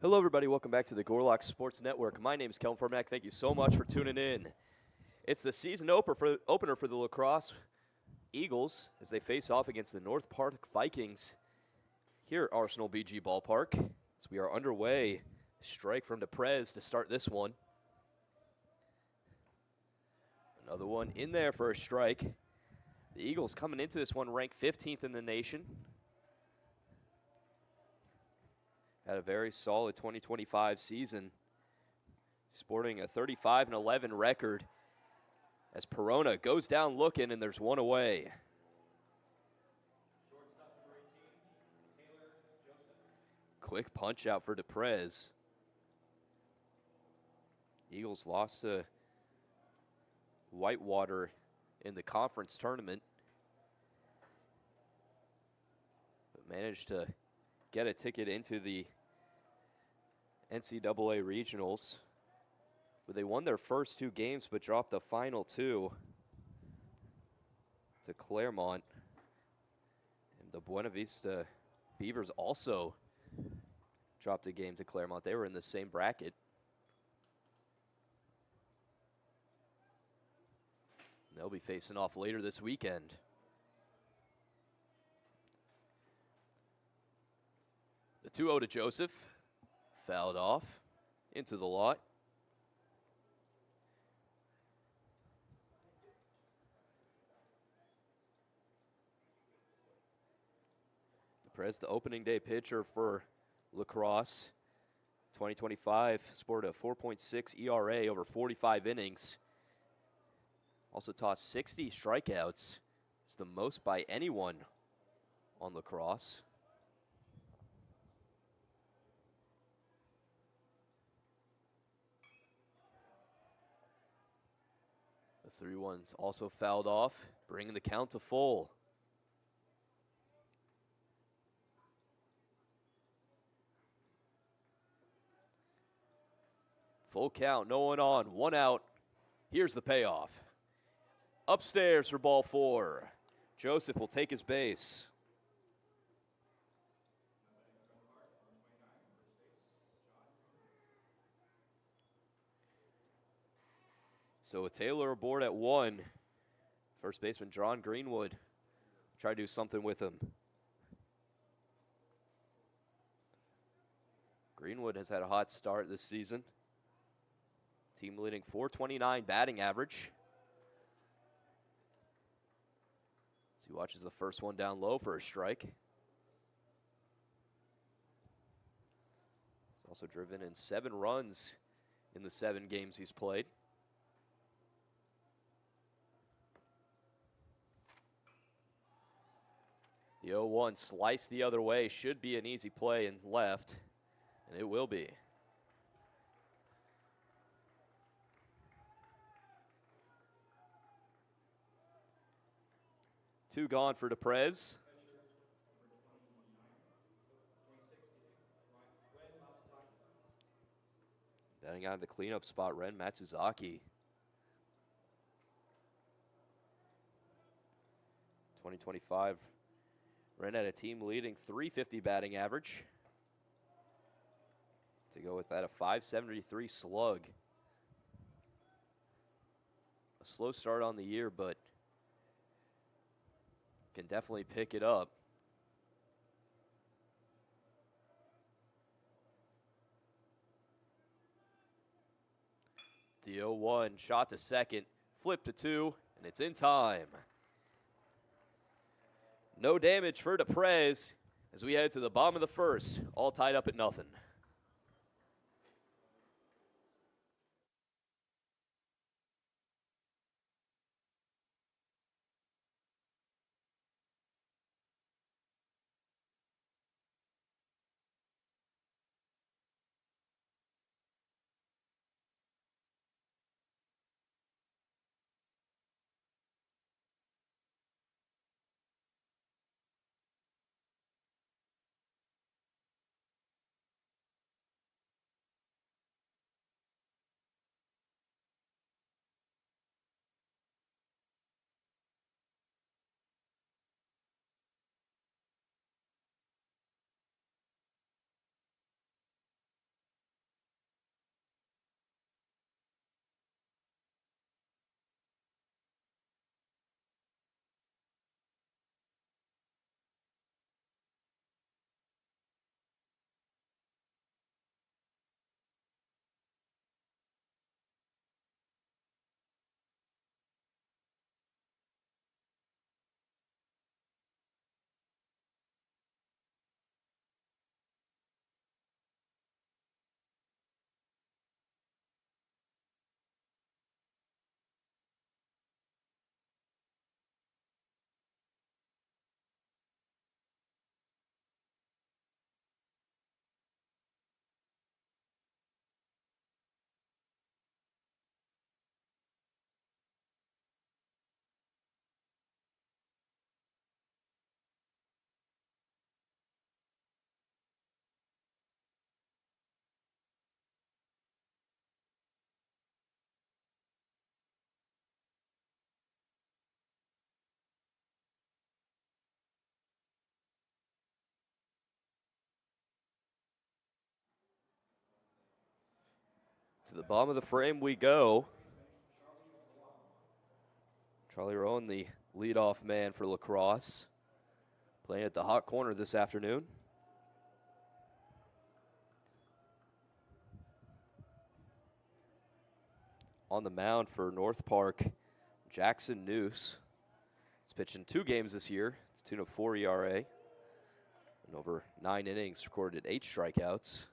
Hello, everybody. Welcome back to the Gorlock Sports Network. My name is Kellen Formack. Thank you so much for tuning in. It's the season opener for the Lacrosse Eagles as they face off against the North Park Vikings here at Arsenal BG Ballpark. As we are underway, strike from DePrez to start this one. Another one in there for a strike. The Eagles coming into this one ranked 15th in the nation. Had a very solid 2025 season, sporting a 35-11 record as Perona goes down looking, and there's one away. Quick punch out for DePrez. Eagles lost to Whitewater in the conference tournament, but managed to get a ticket into the NCAA regionals, where they won their first two games but dropped the final two to Claremont. And the Buena Vista Beavers also dropped a game to Claremont. They were in the same bracket. They'll be facing off later this weekend. The 2-0 to Joseph. Fouled off into the lot. DePrez, the opening day pitcher for Lacrosse. 2025 sported a 4.6 ERA over 45 innings. Also tossed 60 strikeouts. It's the most by anyone on Lacrosse. The 3-1's also fouled off, bringing the count to full. Full count, no one on, one out. Here's the payoff. Upstairs for ball 4. Joseph will take his base. So with Taylor aboard at 1, first baseman John Greenwood try to do something with him. Greenwood has had a hot start this season. Team leading .429 batting average. As he watches the first one down low for a strike. He's also driven in 7 runs in the 7 games he's played. The 0-1 sliced the other way. Should be an easy play and left, and it will be. Two gone for DePrez. Batting out of the cleanup spot, Ren Matsuzaki. 2025. Ren had a team leading .350 batting average. To go with that, a .573 slug. A slow start on the year, but can definitely pick it up. The 0-1 shot to second, flip to 2, and it's in time. No damage for DePrez as we head to the bottom of the first, all tied up at nothing. To the bottom of the frame we go. Charlie Rowan, the leadoff man for La Crosse, playing at the hot corner this afternoon. On the mound for North Park, Jackson Noose. He's pitched in 2 games this year. It's a 2.04 ERA. And over 9 innings, recorded 8 strikeouts.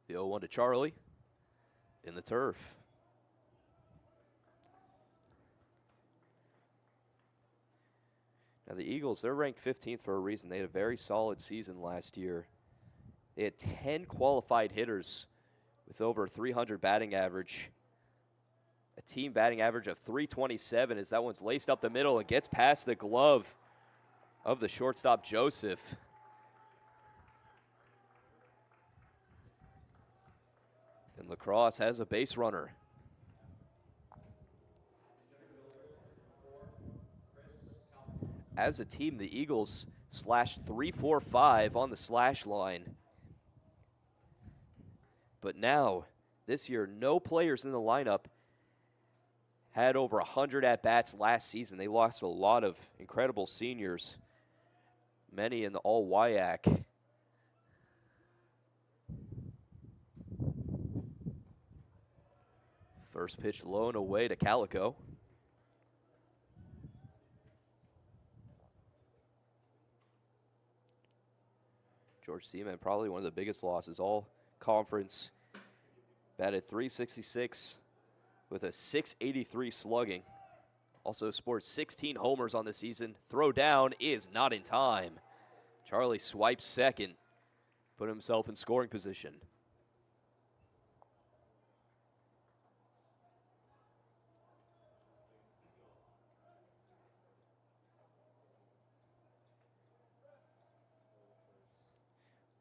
The 0-1 to Charlie in the turf. Now the Eagles, they're ranked 15th for a reason. They had a very solid season last year. They had 10 qualified hitters with over 300 batting average. A team batting average of 327 as that one's laced up the middle and gets past the glove of the shortstop, Joseph. And La Crosse has a base runner. As a team, the Eagles slashed 3-4-5 on the slash line. But now, this year, no players in the lineup had over 100 at-bats last season. They lost a lot of incredible seniors, many in the all-WIAC. First pitch low and away to Calico. George Seaman, probably one of the biggest losses all conference. Batted .366 with a .683 slugging. Also sports 16 homers on the season. Throw down is not in time. Charlie swipes second, put himself in scoring position.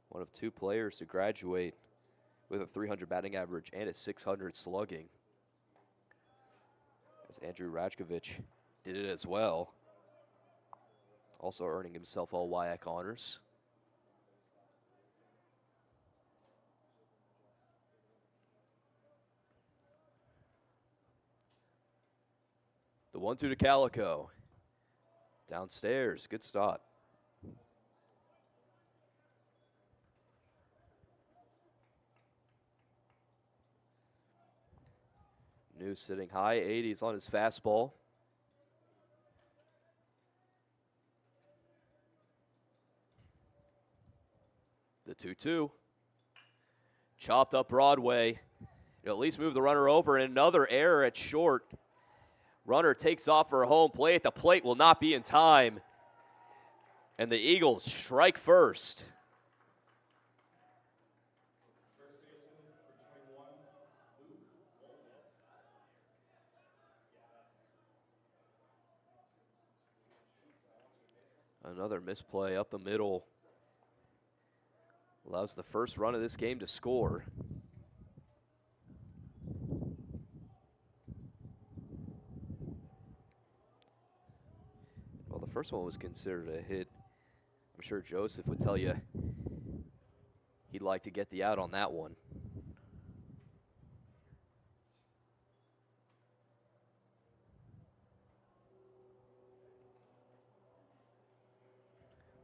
One of 2 players to graduate with a 300 batting average and a 600 slugging. As Andrew Rajkovic did it as well. Also earning himself all WIAC honors. The 1-2 to Calico. Downstairs, good stop. New sitting high, 80s on his fastball. The 2-2. Chopped up Broadway. It'll at least move the runner over, and another error at short. Runner takes off for a home play at the plate, will not be in time. And the Eagles strike first. Another misplay up the middle. Allows the first run of this game to score. Well, the first one was considered a hit. I'm sure Joseph would tell you he'd like to get the out on that one.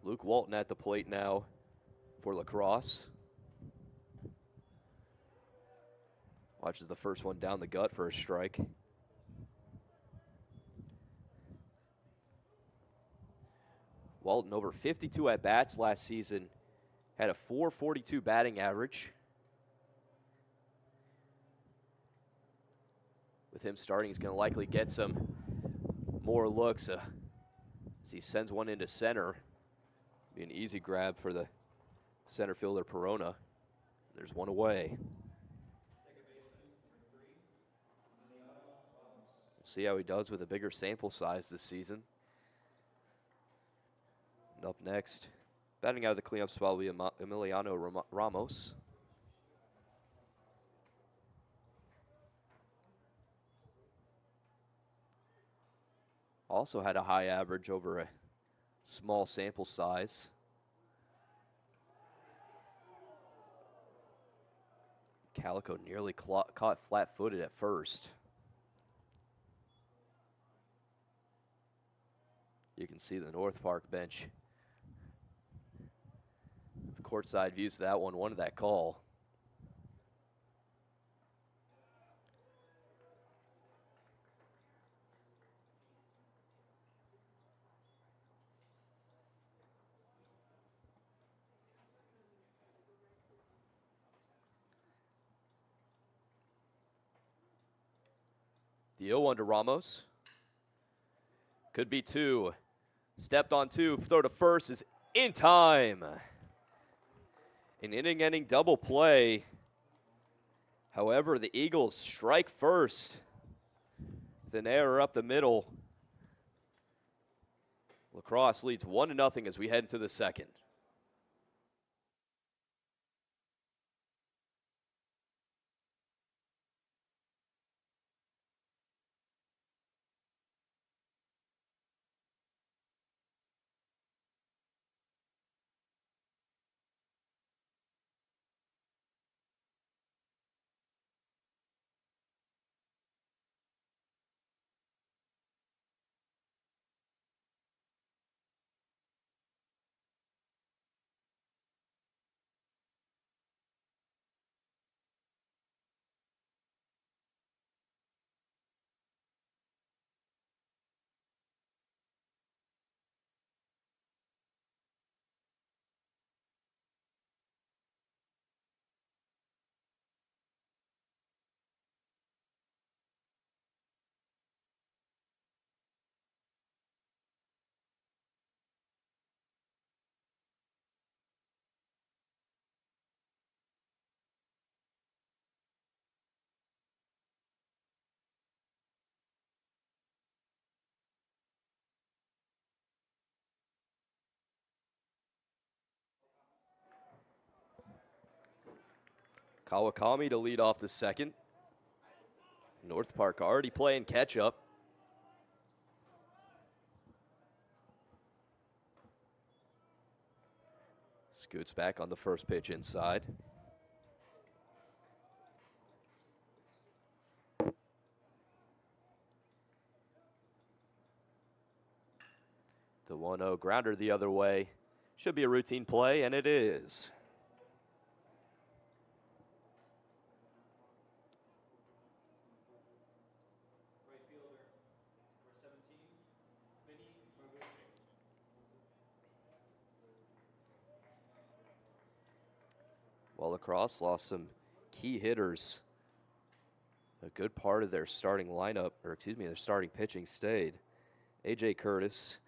Luke Walton at the plate now for La Crosse. Watches the first one down the gut for a strike. Walton over 52 at-bats last season. Had a .442 batting average. With him starting, he's going to likely get some more looks as he sends one into center. Be an easy grab for the center fielder, Perona. There's one away. We'll see how he does with a bigger sample size this season. And up next, batting out of the cleanup spot will be Emiliano Ramos. Also had a high average over a Small sample size. Calico nearly caught flat-footed at first. You can see the North Park bench. Courtside views of that one, wanted that call. The 0-1 to Ramos. Could be two. Stepped on two. Throw to first is in time. An inning-ending double play. However, the Eagles strike first. With an error up the middle. La Crosse leads 1-0 as we head into the second. Kawakami to lead off the second. North Park already playing catch-up. Scoots back on the first pitch inside. The 1-0 grounder the other way. Should be a routine play, and it is. Well, La Crosse lost some key hitters. A good part of their starting lineup, or excuse me, their starting pitching stayed. A.J. Curtis,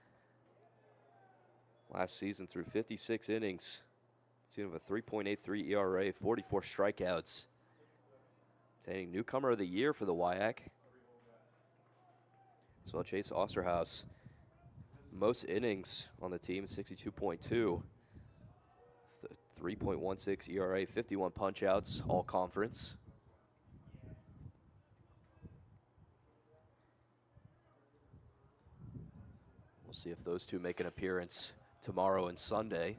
last season threw 56 innings, to a 3.83 ERA, 44 strikeouts. Obtaining newcomer of the year for the WIAC. As well, Chase Osterhaus, most innings on the team, 62.2. 3.16 ERA, 51 punch-outs, all conference. We'll see if those two make an appearance tomorrow and Sunday.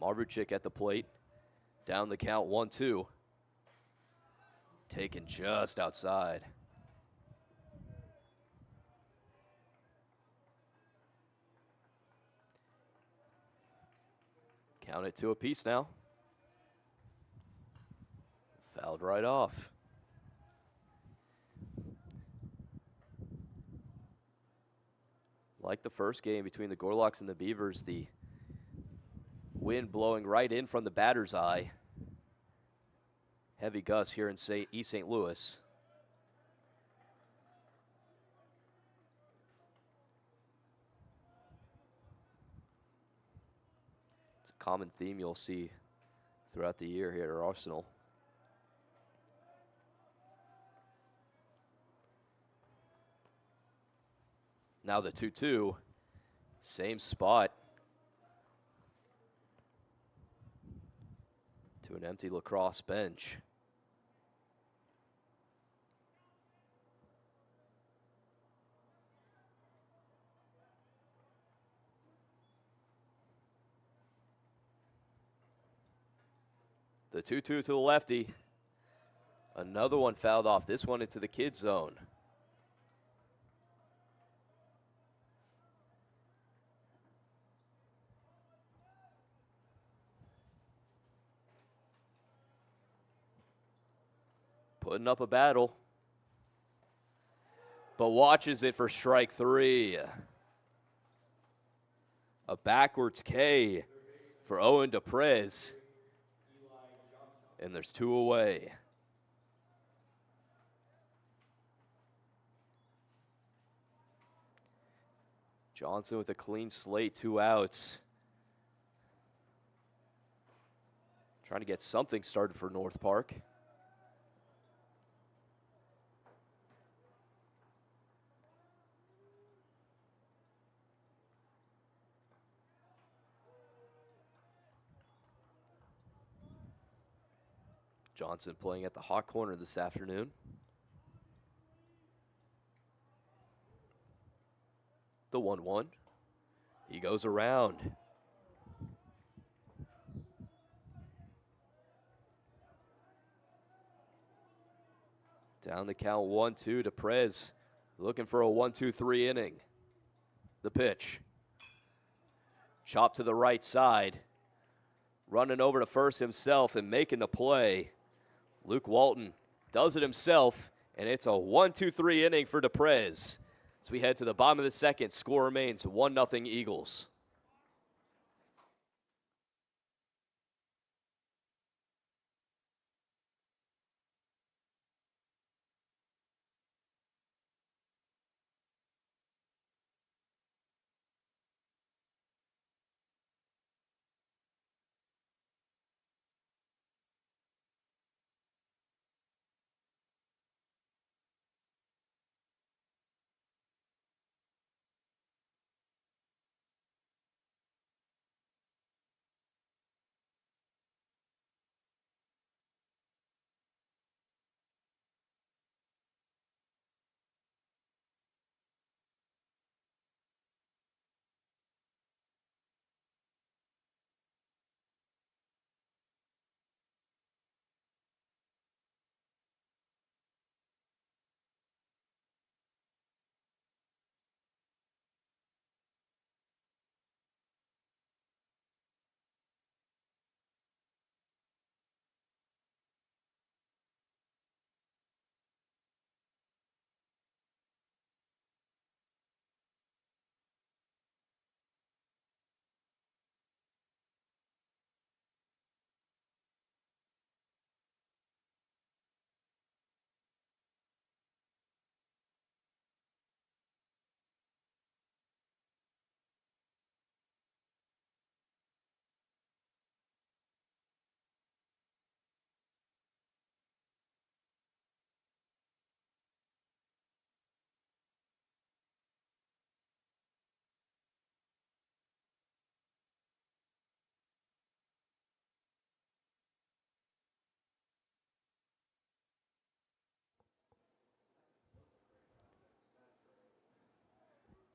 Marvuchik at the plate. Down the count, 1-2. Taken just outside. Count it 2 apiece now. Fouled right off. Like the first game between the Gorloks and the Beavers, the wind blowing right in from the batter's eye. Heavy gusts here in East St. Louis. It's a common theme you'll see throughout the year here at Arsenal. Now the 2-2, same spot. To an empty La Crosse bench. The 2-2 to the lefty. Another one fouled off, this one into the kid zone. Putting up a battle, but watches it for strike 3. A backwards K for Owen DePrez, and there's 2 away. Johnson with a clean slate, 2 outs. Trying to get something started for North Park. Johnson playing at the hot corner this afternoon. The 1-1. He goes around. Down the count 1-2 to Prez. Looking for a 1-2-3 inning. The pitch. Chop to the right side. Running over to first himself and making the play. Luke Walton does it himself, and it's a 1-2-3 inning for DePrez. As we head to the bottom of the second, score remains 1-0 Eagles.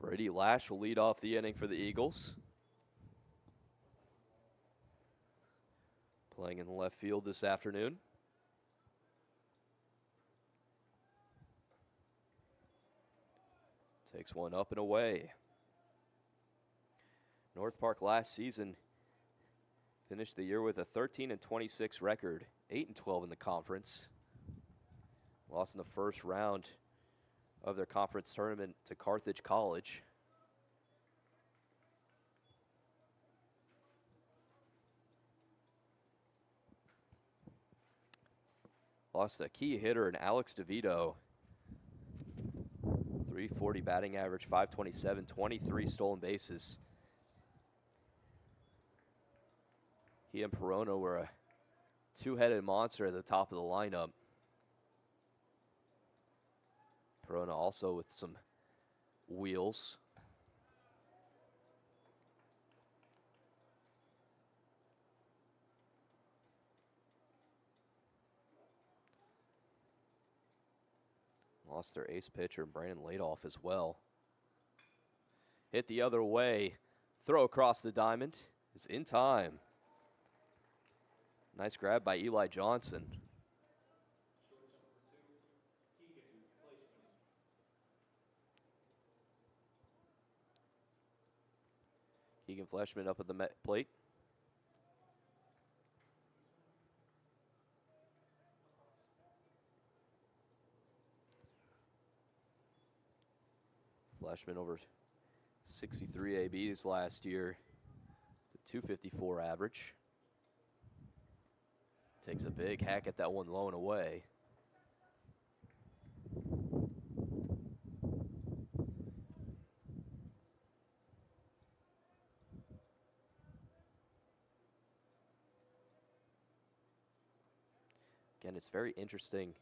Brady Lash will lead off the inning for the Eagles. Playing in the left field this afternoon. Takes one up and away. North Park last season finished the year with a 13-26 record, 8-12 in the conference. Lost in the first round of their conference tournament to Carthage College. Lost a key hitter in Alex DeVito. 340 batting average, 527, 23 stolen bases. He and Perona were a two-headed monster at the top of the lineup. Perona also with some wheels. Lost their ace pitcher, Brandon Ladoff, as well. Hit the other way. Throw across the diamond is in time. Nice grab by Eli Johnson. Keegan Fleshman up at the plate. Fleshman over 63 ABs last year, the 254 average. Takes a big hack at that one low and away. Again, it's very interesting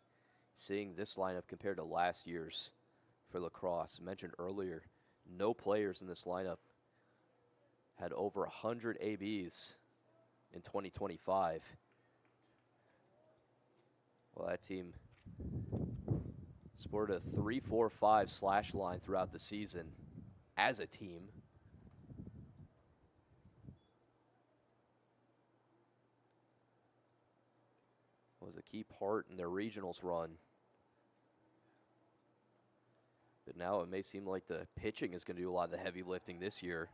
seeing this lineup compared to last year's for lacrosse. I mentioned earlier, no players in this lineup had over 100 ABs in 2025. Well, that team sported a 3-4-5 slash line throughout the season as a team. Was a key part in their regionals run. But now it may seem like the pitching is going to do a lot of the heavy lifting this year.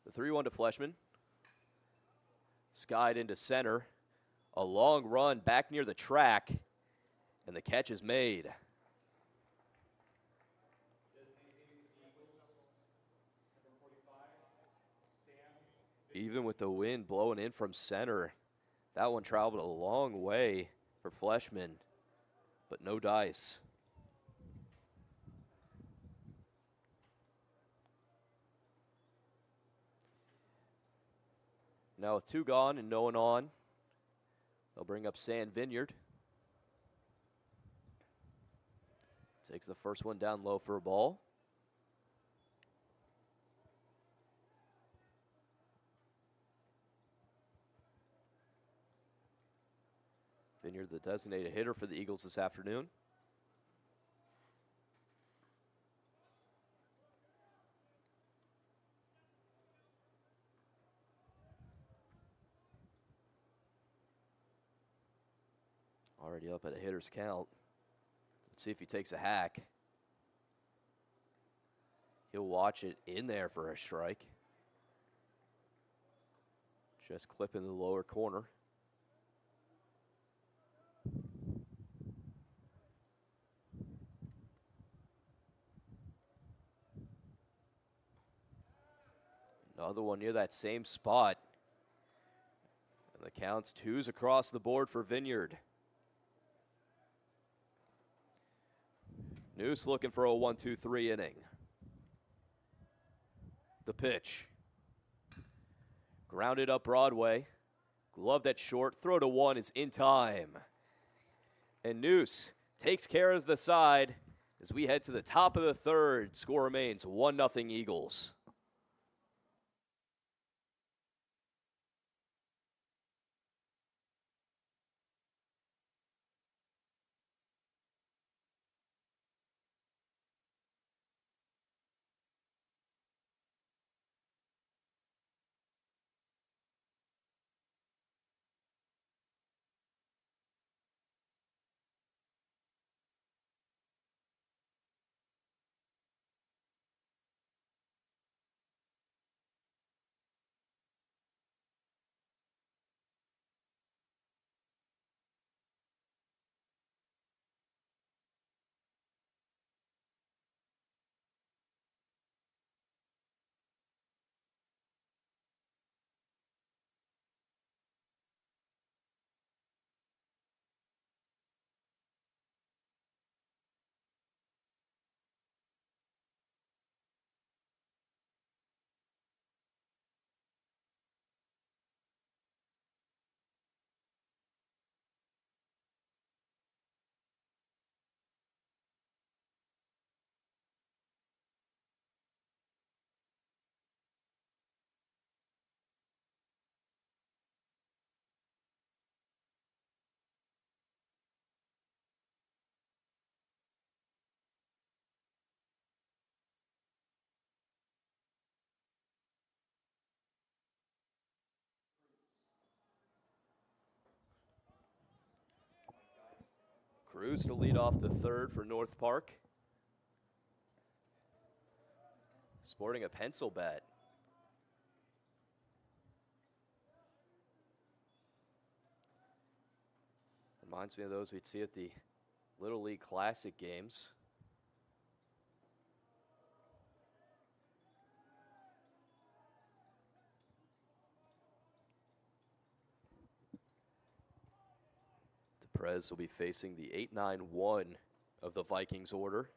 The 3-1 to Fleshman. Skied into center. A long run back near the track. And the catch is made. Even with the wind blowing in from center, that one traveled a long way for Fleshman, but no dice. Now with 2 gone and no one on, they'll bring up Sand Vineyard. Takes the first one down low for a ball. Vineyard, the designated hitter for the Eagles this afternoon. Already up at a hitter's count. Let's see if he takes a hack. He'll watch it in there for a strike. Just clipping the lower corner. Another one near that same spot. And the count's 2s across the board for Vineyard. Noose looking for a 1-2-3 inning. The pitch. Grounded up Broadway. Gloved at short. Throw to 1 is in time. And Noose takes care of the side as we head to the top of the 3rd. Score remains 1-0 Eagles. Cruz to lead off the third for North Park. Sporting a pencil bat. Reminds me of those we'd see at the Little League Classic games. Perez will be facing the 8-9-1 of the Vikings order.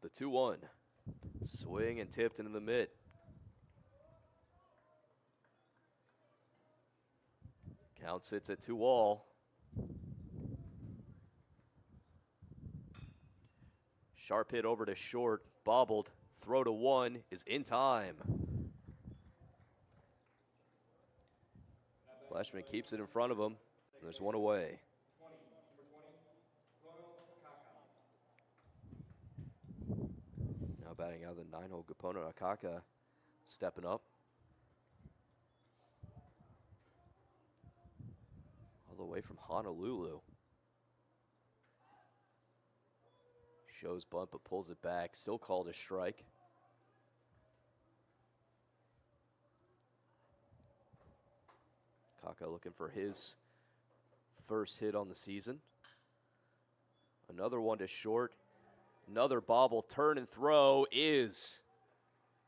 The 2-1. Swing and tipped into the mid. Count sits at 2-all. Sharp hit over to short, bobbled. Throw to one is in time. Flashman keeps it in front of him. And there's one away. Now batting out of the 9-hole, Gapono Akaka stepping up. All the way from Honolulu. Shows bunt but pulls it back. Still called a strike. Kaka looking for his first hit on the season. Another one to short. Another bobble, turn and throw is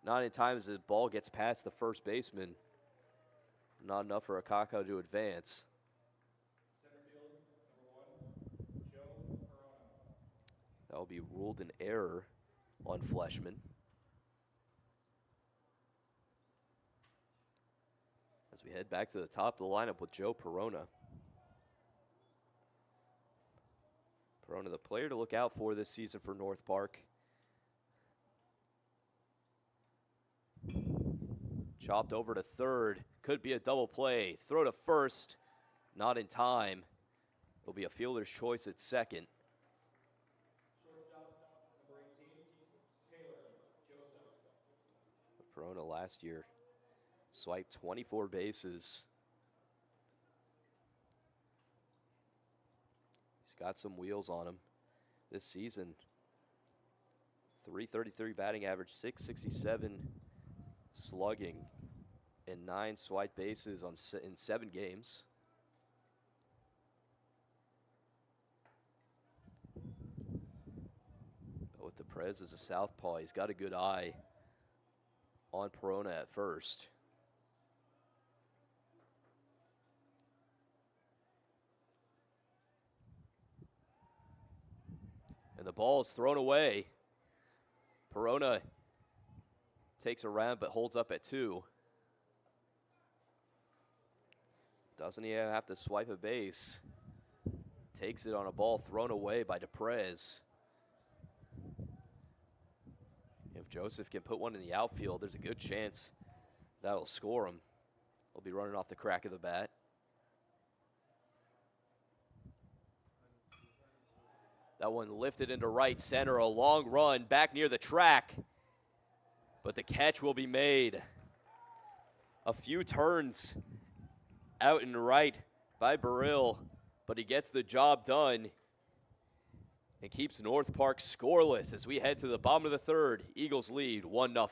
not in time as the ball gets past the first baseman. Not enough for Akaka to advance. That will be ruled an error on Fleshman. As we head back to the top of the lineup with Joe Perona. Perona, the player to look out for this season for North Park. Chopped over to third. Could be a double play. Throw to first. Not in time. Will be a fielder's choice at second. Perona last year swiped 24 bases. He's got some wheels on him this season. .333 batting average, .667 slugging, and 9 swiped bases in 7 games. But with the Prez as a southpaw, he's got a good eye on Perona at first. And the ball is thrown away. Perona takes a round but holds up at 2. Doesn't he have to swipe a base? Takes it on a ball thrown away by DePrez. If Joseph can put one in the outfield, there's a good chance that'll score him. He'll be running off the crack of the bat. That one lifted into right center, a long run back near the track. But the catch will be made. A few turns out and right by Burrill, but he gets the job done and keeps North Park scoreless as we head to the bottom of the third. Eagles lead 1-0.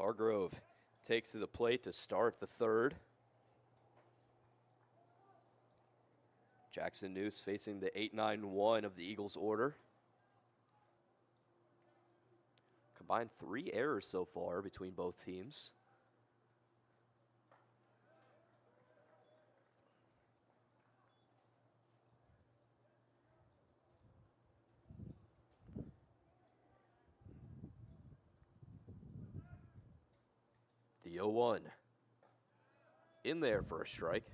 Hargrove takes to the plate to start the third. Jackson Noose facing the 8-9-1 of the Eagles order. Combined 3 errors so far between both teams. The 0-1. In there for a strike.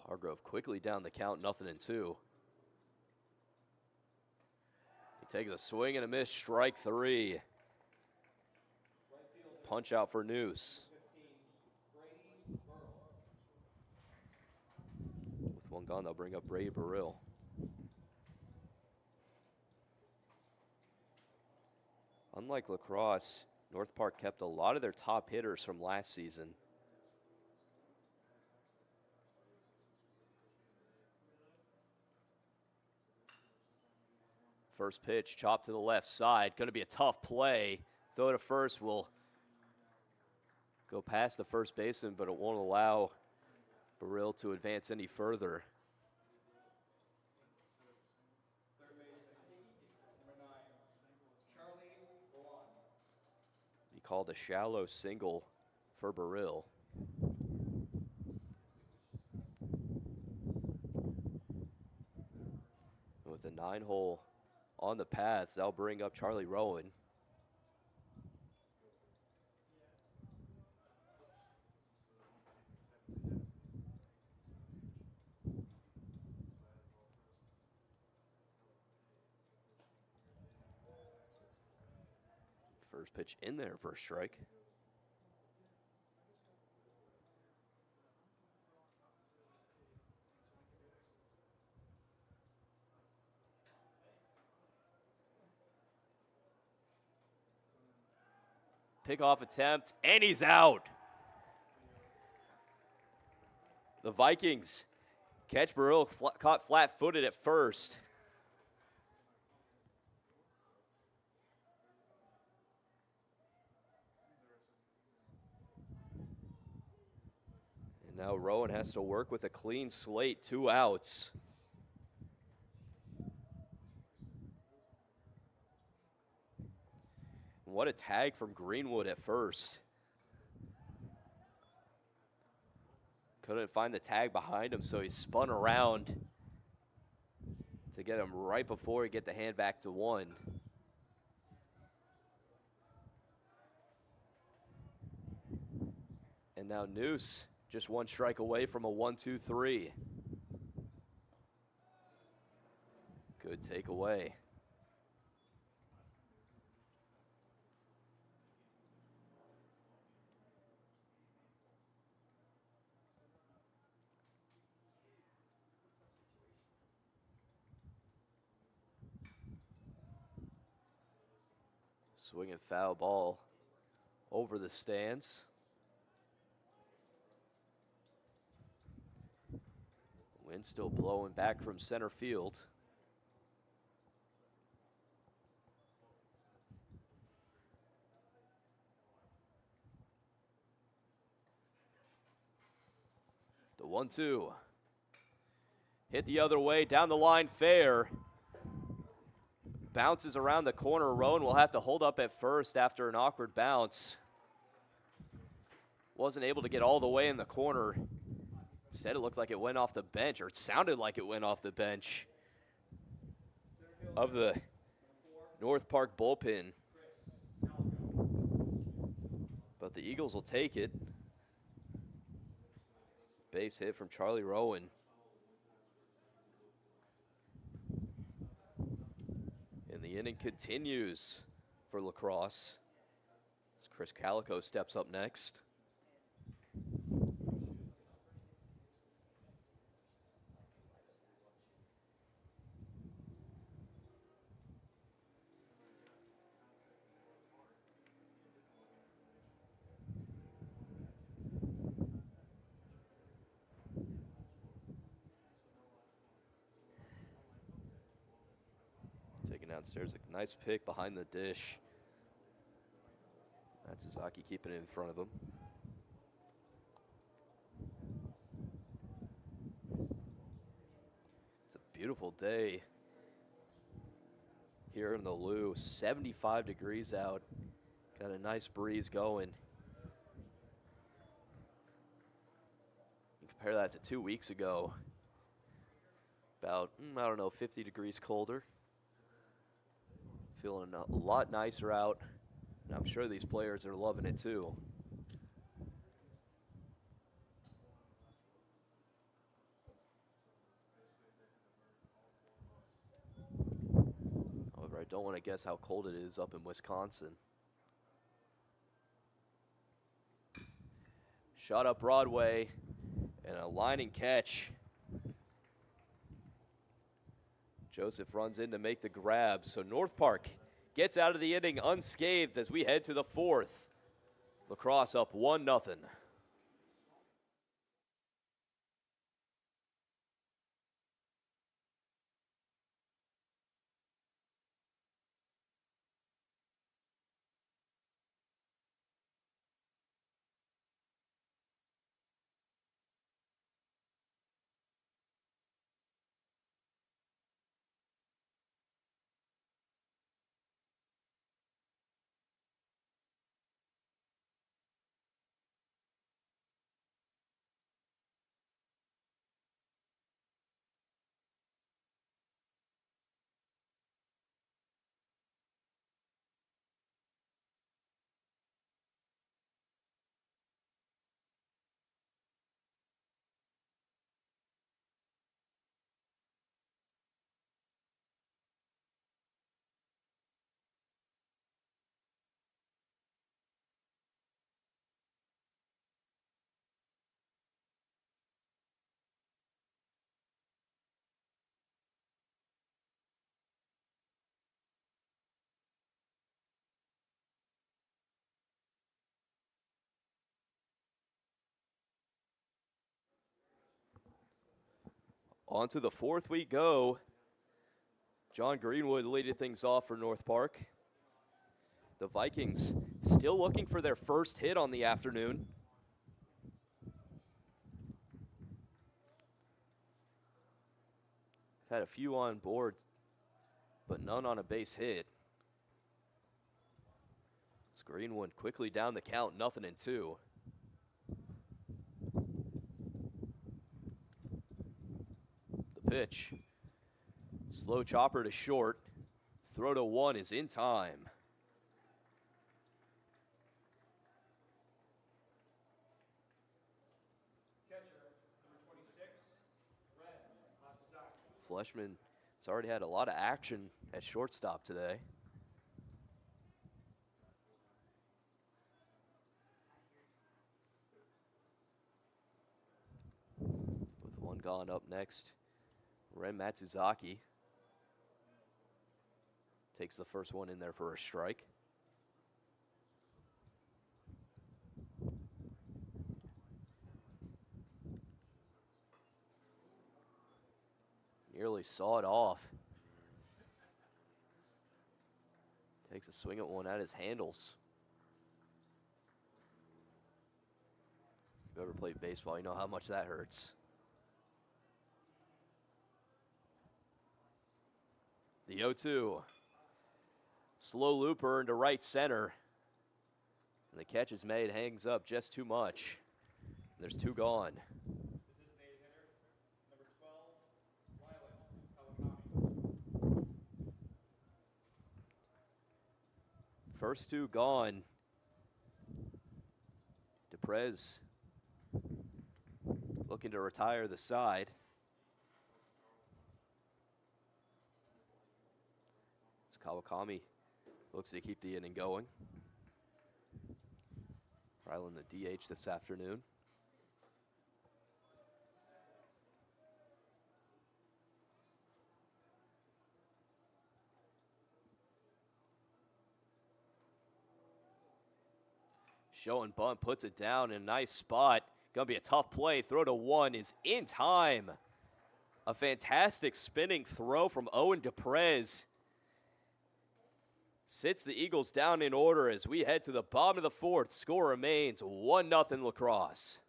Hargrove quickly down the count, 0-2. He takes a swing and a miss, strike 3. Punch out for Noose. With one gone, they'll bring up Brady Burrill. Unlike La Crosse, North Park kept a lot of their top hitters from last season. First pitch, chopped to the left side. Going to be a tough play. Throw to first will go past the first baseman, but it won't allow Burrill to advance any further. He called a shallow single for Burrill. With the 9-hole on the paths, that'll bring up Charlie Rowan. First pitch in there for a strike. Pickoff attempt, and he's out. The Vikings catch Burrill caught flat-footed at first. And now Rowan has to work with a clean slate, 2 outs. What a tag from Greenwood at first. Couldn't find the tag behind him, so he spun around to get him right before he get the hand back to 1. And now Noose just 1 strike away from a 1-2-3. Good takeaway. Swinging foul ball over the stands. Wind still blowing back from center field. The 1-2. Hit the other way, down the line, fair. Bounces around the corner. Rowan will have to hold up at first after an awkward bounce. Wasn't able to get all the way in the corner. Said it looked like it went off the bench, or it sounded like it went off the bench of the North Park bullpen. But the Eagles will take it. Base hit from Charlie Rowan. And the inning continues for La Crosse as Chris Calico steps up next. Looking downstairs, a nice pick behind the dish. Matsuzaki keeping it in front of him. It's a beautiful day here in the Lou. 75 degrees out. Got a nice breeze going. You compare that to 2 weeks ago. About, I don't know, 50 degrees colder. Feeling a lot nicer out. And I'm sure these players are loving it too. However, I don't want to guess how cold it is up in Wisconsin. Shot up Broadway and a line and catch. Joseph runs in to make the grab. So North Park gets out of the inning unscathed as we head to the fourth. La Crosse up 1-0. On to the fourth we go. John Greenwood leading things off for North Park. The Vikings still looking for their first hit on the afternoon. Had a few on board, but none on a base hit. It's Greenwood quickly down the count, 0-2. The pitch. Slow chopper to short. Throw to one is in time. Fleshman has already had a lot of action at shortstop today. With one gone, up next, Ren Matsuzaki takes the first one in there for a strike. Nearly saw it off. Takes a swing at one at his handles. If you've ever played baseball, you know how much that hurts. The 0-2. Slow looper into right center. And the catch is made, hangs up just too much. There's two gone. First two gone. DePrez looking to retire the side. As Kawakami looks to keep the inning going. Rylan the DH this afternoon. Show and bunt puts it down in a nice spot. Gonna be a tough play. Throw to one is in time. A fantastic spinning throw from Owen DePrez. sits the Eagles down in order as we head to the bottom of the fourth. Score remains 1-0 La Crosse.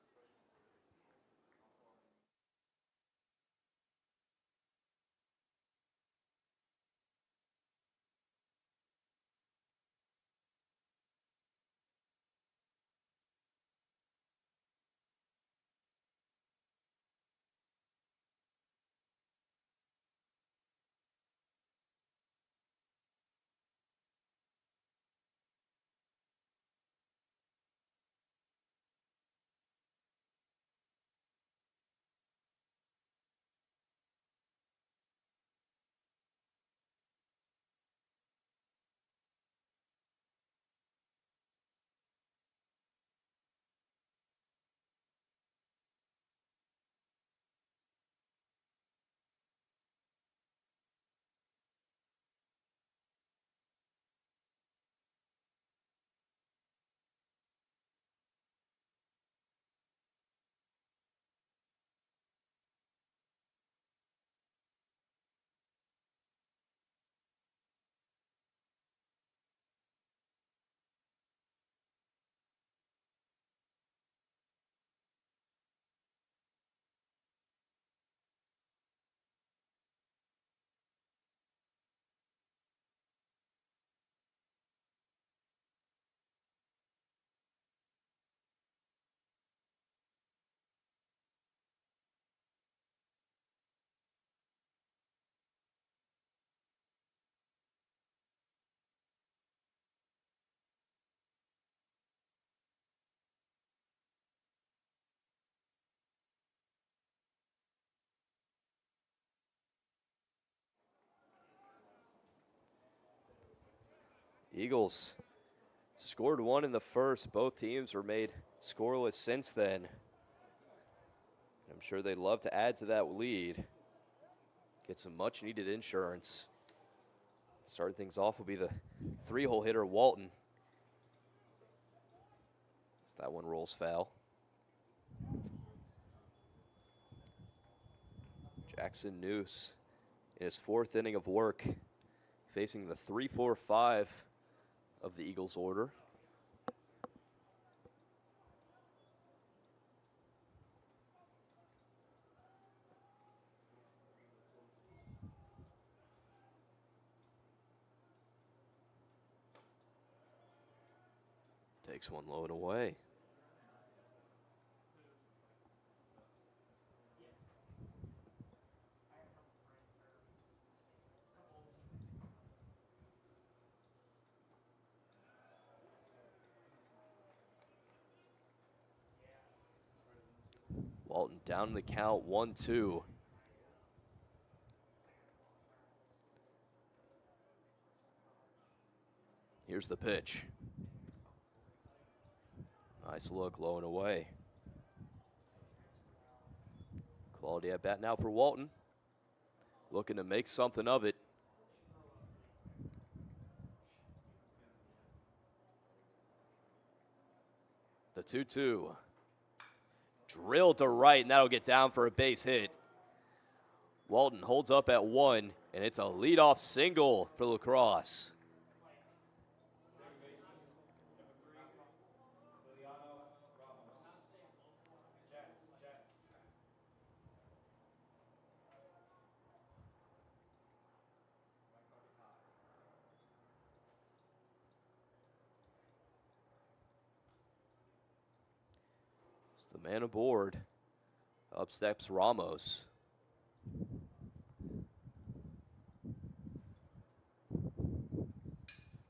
Eagles scored one in the first. Both teams were made scoreless since then. I'm sure they'd love to add to that lead. Get some much needed insurance. Starting things off will be the 3-hole hitter, Walton. As that one rolls foul. Jackson Noose in his 4th inning of work, facing the 3-4-5 of the Eagles order. Takes one low and away. Walton down the count, 1-2. Here's the pitch. Nice look, low and away. Quality at bat now for Walton. Looking to make something of it. The 2-2. Drilled to right, and that'll get down for a base hit. Walton holds up at 1, and it's a leadoff single for La Crosse. The man aboard. Up steps Ramos.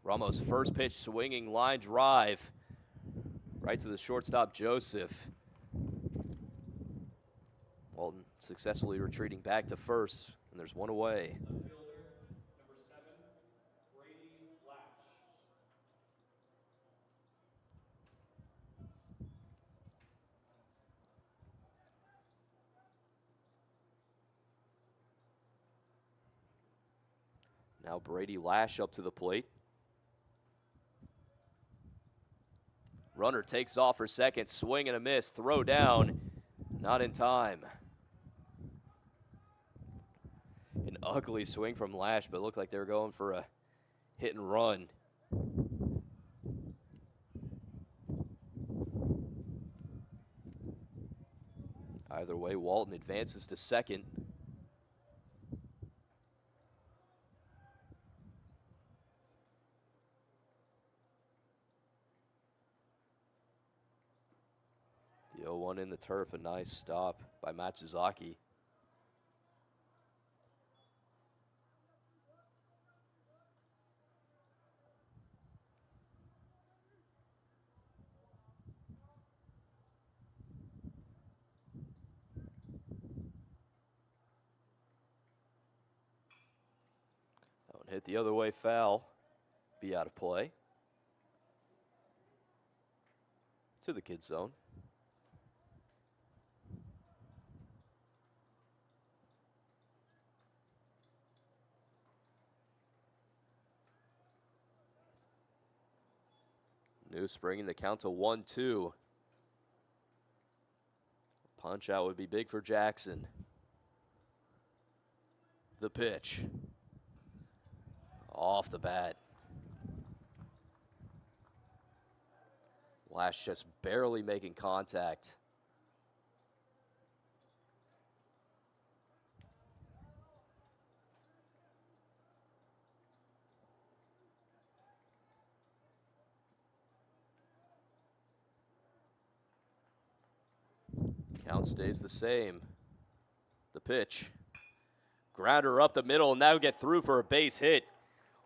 Ramos' first pitch, swinging line drive. Right to the shortstop, Joseph. Walton successfully retreating back to first, and there's one away. Now Brady Lash up to the plate. Runner takes off for second, swing and a miss, throw down, not in time. An ugly swing from Lash, but it looked like they were going for a hit and run. Either way, Walton advances to second. The 0-1 in the turf, a nice stop by Matsuzaki. That one hit the other way, foul. Be out of play. To the kids' zone. Noose bringing the count to 1-2. Punch out would be big for Jackson. The pitch. Off the bat. Lash just barely making contact. Count stays the same. The pitch. Grounder up the middle, and now get through for a base hit.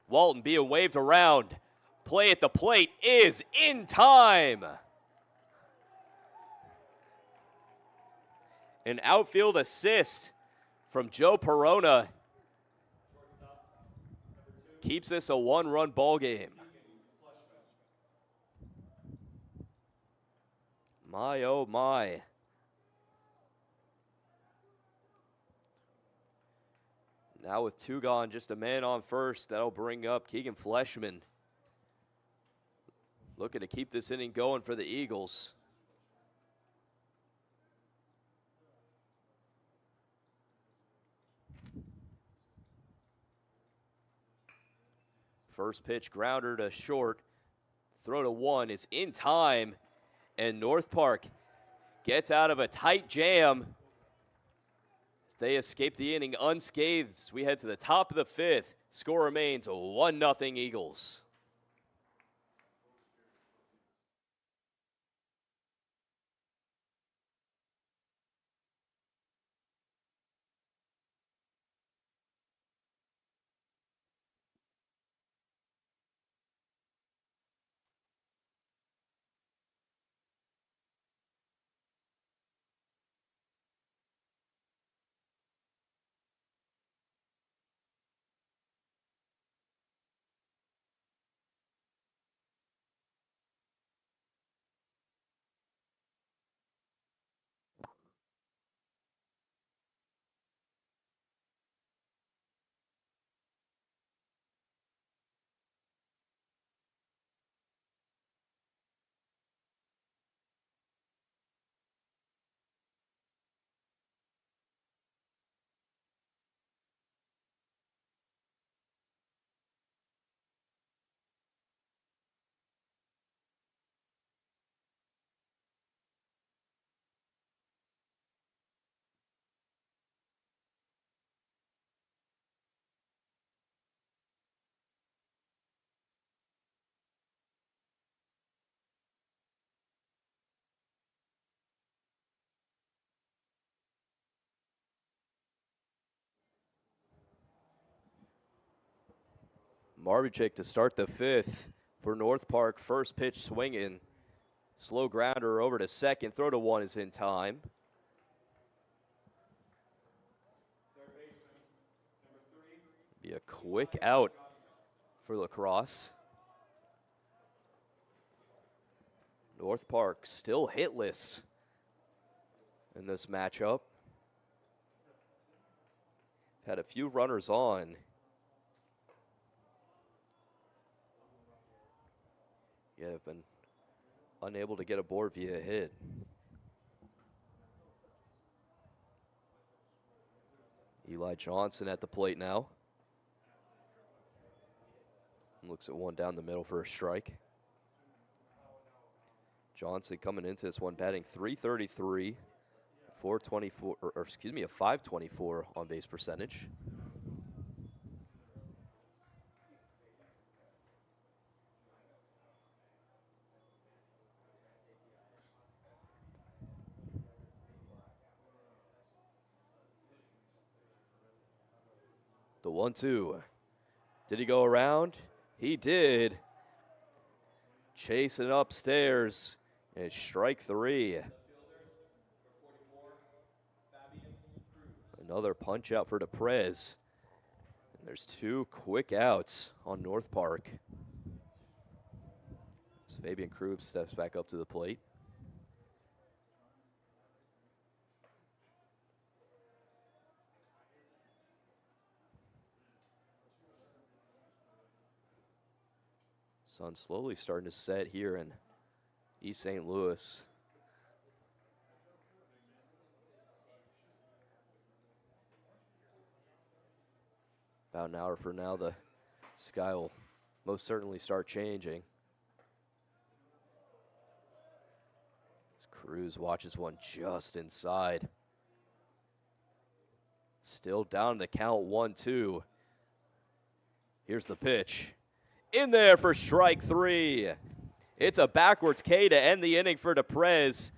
Walton being waved around. Play at the plate is in time. An outfield assist from Joe Perona keeps this a one-run ball game. My, oh my. Now with two gone, just a man on first. That'll bring up Keegan Fleshman. Looking to keep this inning going for the Eagles. First pitch grounder to short. Throw to one is in time. And North Park gets out of a tight jam. They escape the inning unscathed. We head to the top of the fifth. Score remains 1-0 Eagles. Marvichik to start the fifth for North Park. First pitch swinging. Slow grounder over to second. Throw to one is in time. Be a quick out for La Crosse. North Park still hitless in this matchup. Had a few runners on. Yet have been unable to get aboard via a hit. Eli Johnson at the plate now. Looks at one down the middle for a strike. Johnson coming into this one batting .333, 424, or excuse me, a 524 on base percentage. The 1-2. Did he go around? He did. Chasing upstairs. And it's strike 3. Another punch out for DePrez. And there's 2 quick outs on North Park. So Fabian Krug steps back up to the plate. Sun slowly starting to set here in East St. Louis. About an hour from now, the sky will most certainly start changing. Cruz watches one just inside. Still down the count, 1-2. Here's the pitch. In there for strike 3. It's a backwards K to end the inning for DePrez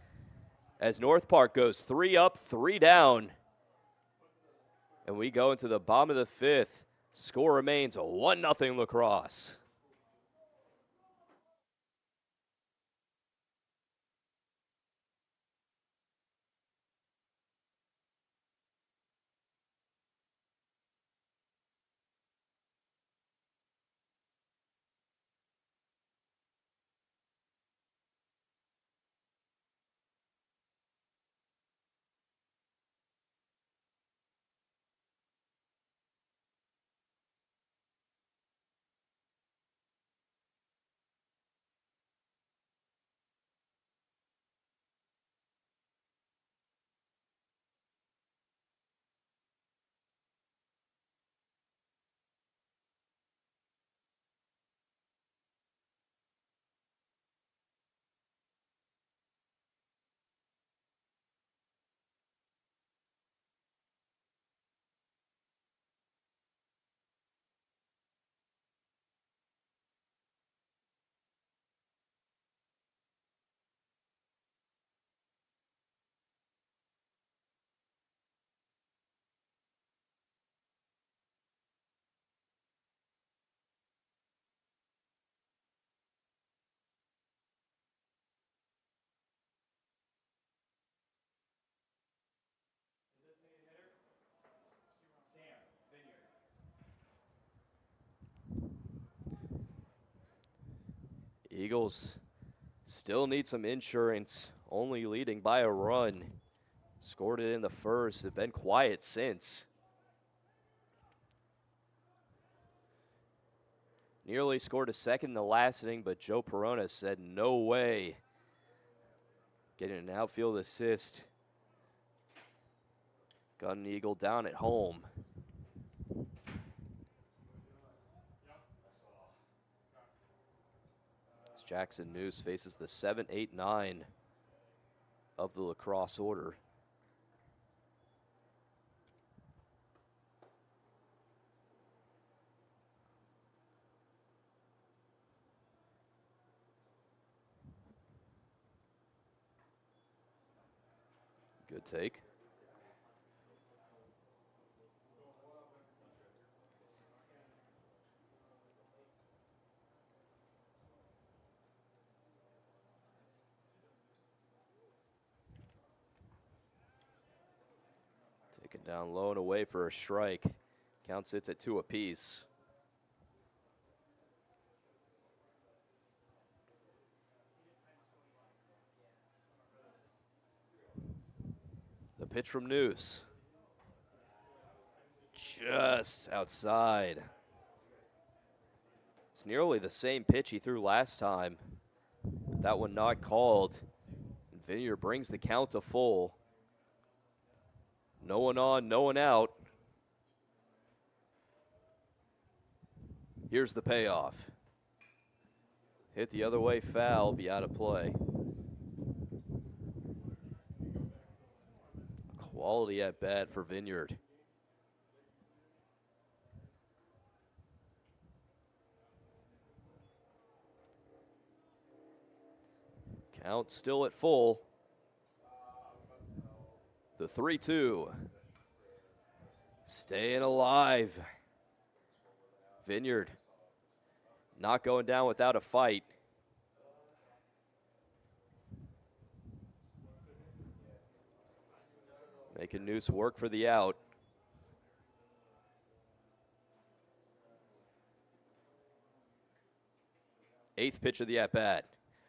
as North Park goes 3 up, 3 down. And we go into the bottom of the 5th. Score remains 1-0 Lacrosse. Eagles still need some insurance, only leading by a run. Scored it in the first, have been quiet since. Nearly scored a second in the last inning, but Joe Perona said no way. Getting an outfield assist. Got an Eagle down at home. Jackson Noose faces the 7, 8, 9 of the Lacrosse order. Good take. Taken down low and away for a strike. Count sits at 2 apiece. The pitch from Noose. Just outside. It's nearly the same pitch he threw last time. That one not called. And Vineyard brings the count to full. No one on, no one out. Here's the payoff. Hit the other way, foul, be out of play. Quality at bat for Vineyard. Count still at full. The 3-2. Staying alive. Vineyard not going down without a fight. Making Noose work for the out. Eighth pitch of the at-bat.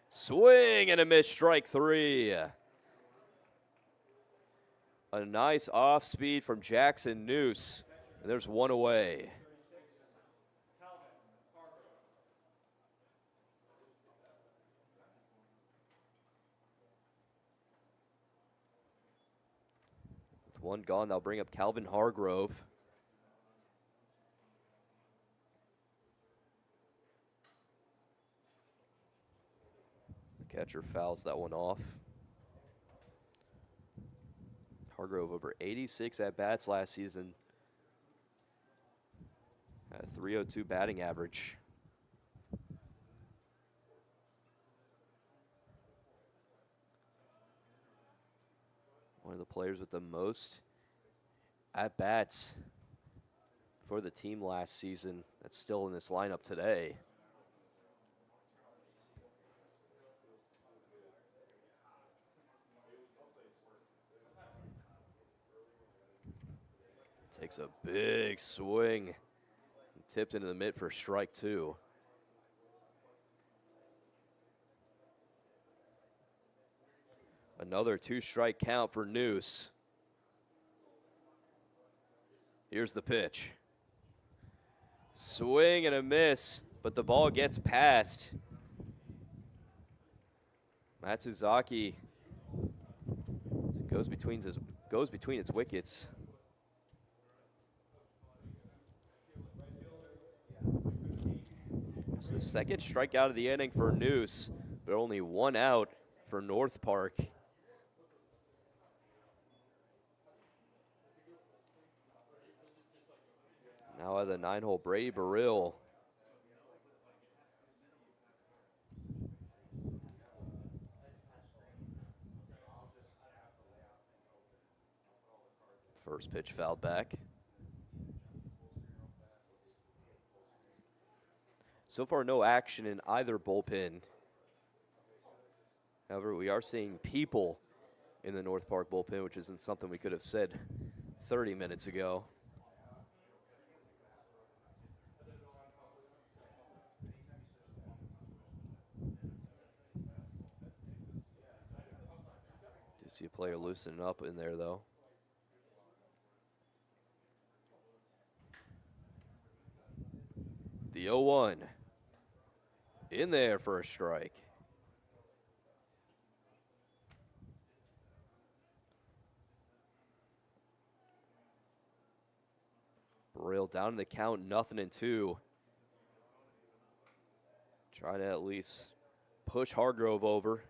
Swing and a miss, strike 3. A nice off-speed from Jackson Noose. And there's one away. With one gone, they'll bring up Calvin Hargrove. The catcher fouls that one off. Hargrove over 86 at-bats last season. At a .302 batting average. One of the players with the most at-bats for the team last season that's still in this lineup today. Takes a big swing. Tipped into the mitt for strike 2. Another 2-strike count for Noose. Here's the pitch. Swing and a miss, but the ball gets past. Matsuzaki goes between its wickets. It's the second strikeout of the inning for Noose, but only one out for North Park. Now at the 9-hole, Brady Burrill. First pitch fouled back. So far, no action in either bullpen. However, we are seeing people in the North Park bullpen, which isn't something we could have said 30 minutes ago. Do see a player loosening up in there, though. The 0-1. In there for a strike. Burrill down in the count, 0-2. Try to at least push Hargrove over.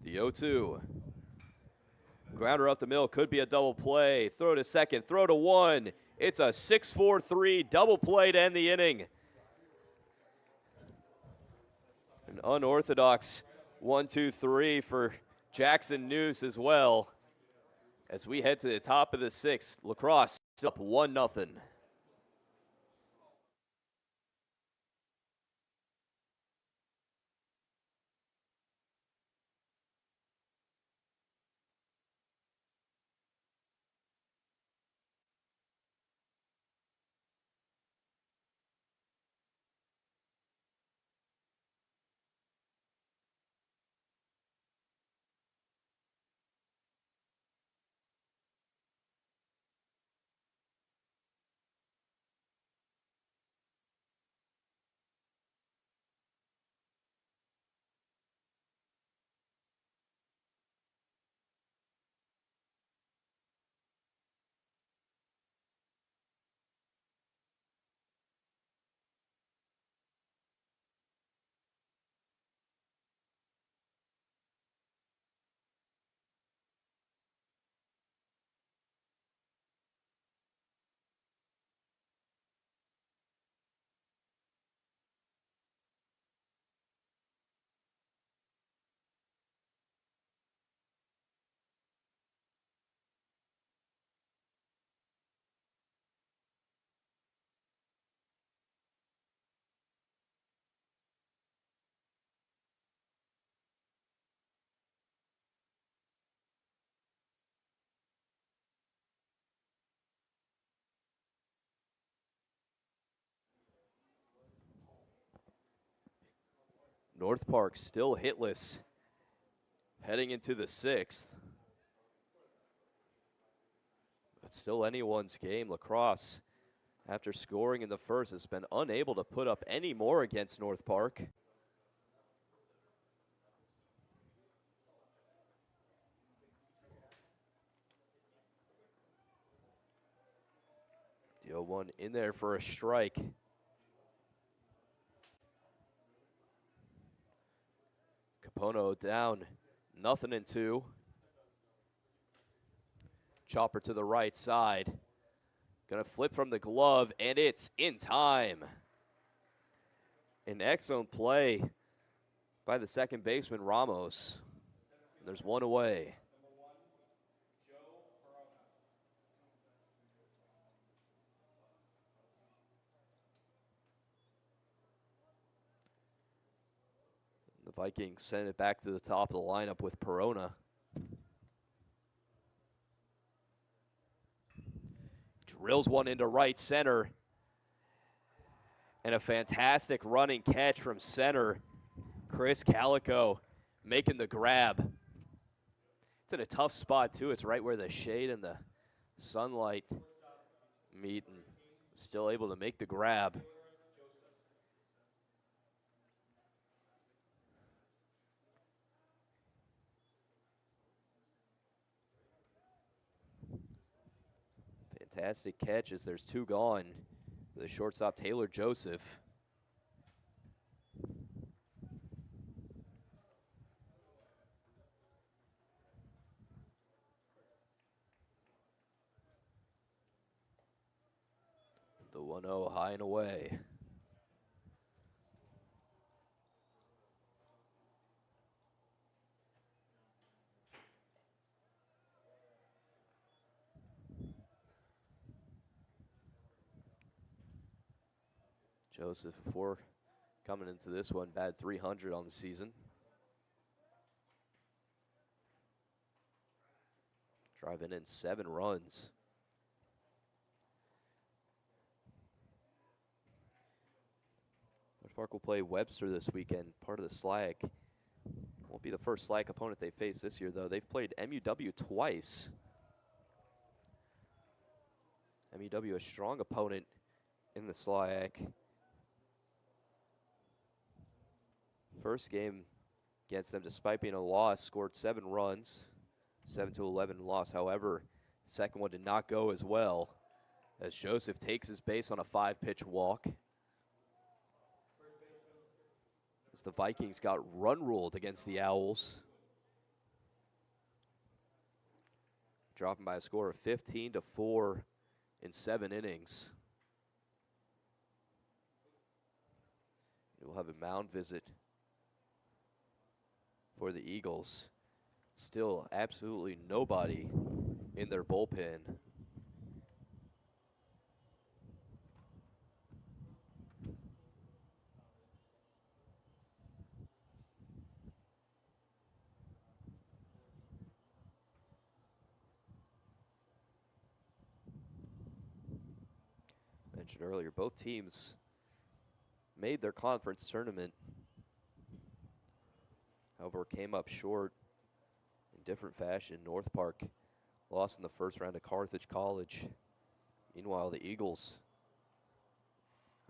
The 0-2. Grounder up the middle, could be a double play. Throw to second, throw to one. It's a 6-4-3 double play to end the inning. An unorthodox 1-2-3 for Jackson Noose as well. As we head to the top of the 6th, La Crosse up 1-0. North Park still hitless heading into the 6th. But still anyone's game. Lacrosse, after scoring in the first, has been unable to put up any more against North Park. The 0-1 in there for a strike. Capono down, 0-2. Chopper to the right side. Gonna flip from the glove, and it's in time. An excellent play by the second baseman, Ramos. There's one away. The Vikings send it back to the top of the lineup with Perona. Drills one into right center. And a fantastic running catch from center. Chris Calico making the grab. It's in a tough spot, too. It's right where the shade and the sunlight meet, and still able to make the grab. Fantastic catch as there's two gone. The shortstop, Taylor Joseph. The 1-0 high and away. Joseph, before coming into this one, batted .300 on the season. Driving in 7 runs. North Park will play Webster this weekend, part of the SLAC. Won't be the first SLAC opponent they face this year, though. They've played MUW twice. MUW, a strong opponent in the SLAC. First game against them, despite being a loss, scored 7 runs, 7-11 loss. However, the second one did not go as well, as Joseph takes his base on a 5-pitch walk. As the Vikings got run ruled against the Owls, dropping by a score of 15-4 in 7 innings. We'll have a mound visit for the Eagles. Still absolutely nobody in their bullpen. Mentioned earlier, both teams made their conference tournament. However, came up short in different fashion. North Park lost in the first round to Carthage College. Meanwhile, the Eagles,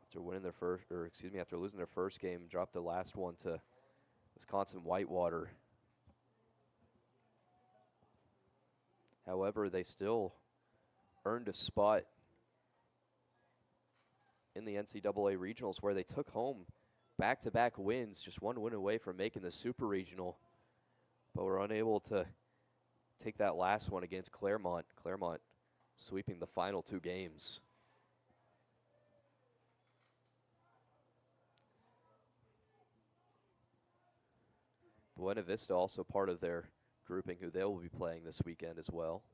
after losing their first game, dropped the last one to Wisconsin Whitewater. However, they still earned a spot in the NCAA regionals, where they took home back-to-back wins, just one win away from making the Super Regional, but were unable to take that last one against Claremont. Claremont sweeping the final 2 games. Buena Vista also part of their grouping, who they will be playing this weekend as well.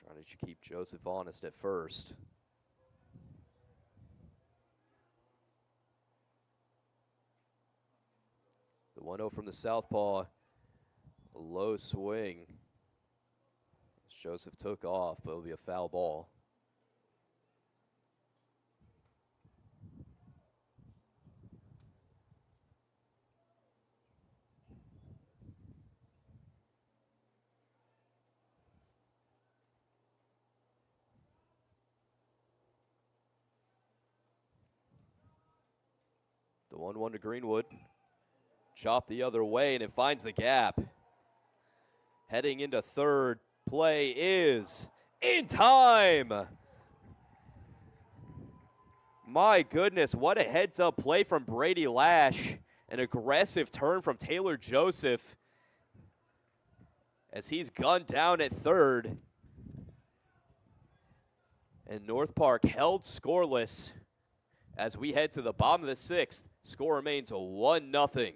Trying to keep Joseph honest at first. 1-0 from the southpaw. A low swing. Joseph took off, but it'll be a foul ball. The 1-1 to Greenwood. Chopped the other way, and it finds the gap. Heading into third. Play is in time. My goodness, what a heads-up play from Brady Lash. An aggressive turn from Taylor Joseph as he's gunned down at third. And North Park held scoreless as we head to the bottom of the sixth. Score remains 1-0.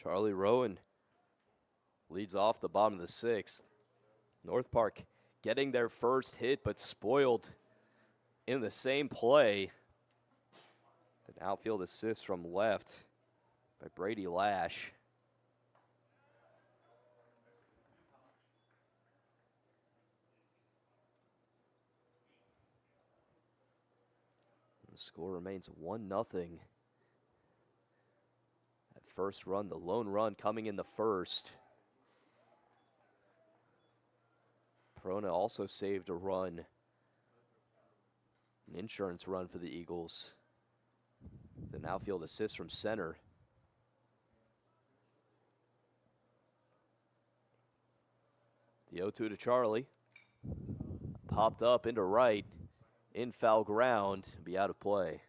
Charlie Rowan leads off the bottom of the sixth. North Park getting their first hit, but spoiled in the same play. An outfield assist from left by Brady Lash. The score remains 1-0. First run, the lone run coming in the first. Perona also saved a run. An insurance run for the Eagles. An outfield assist from center. The 0-2 to Charlie. Popped up into right. In foul ground. Be out of play.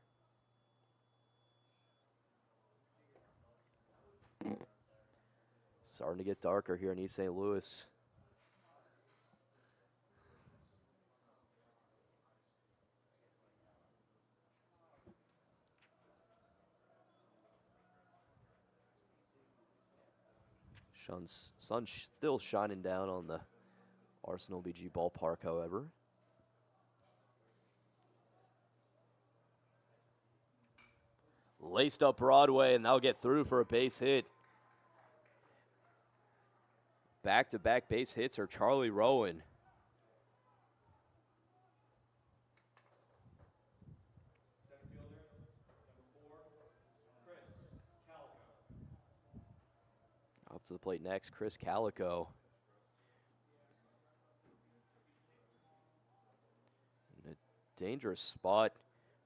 Starting to get darker here in East St. Louis. Sun's still shining down on the Arsenal BG ballpark, however. Laced up Broadway, and they'll get through for a base hit. Back-to-back base hits are Charlie Rowan. Up to the plate next, Chris Calico. In a dangerous spot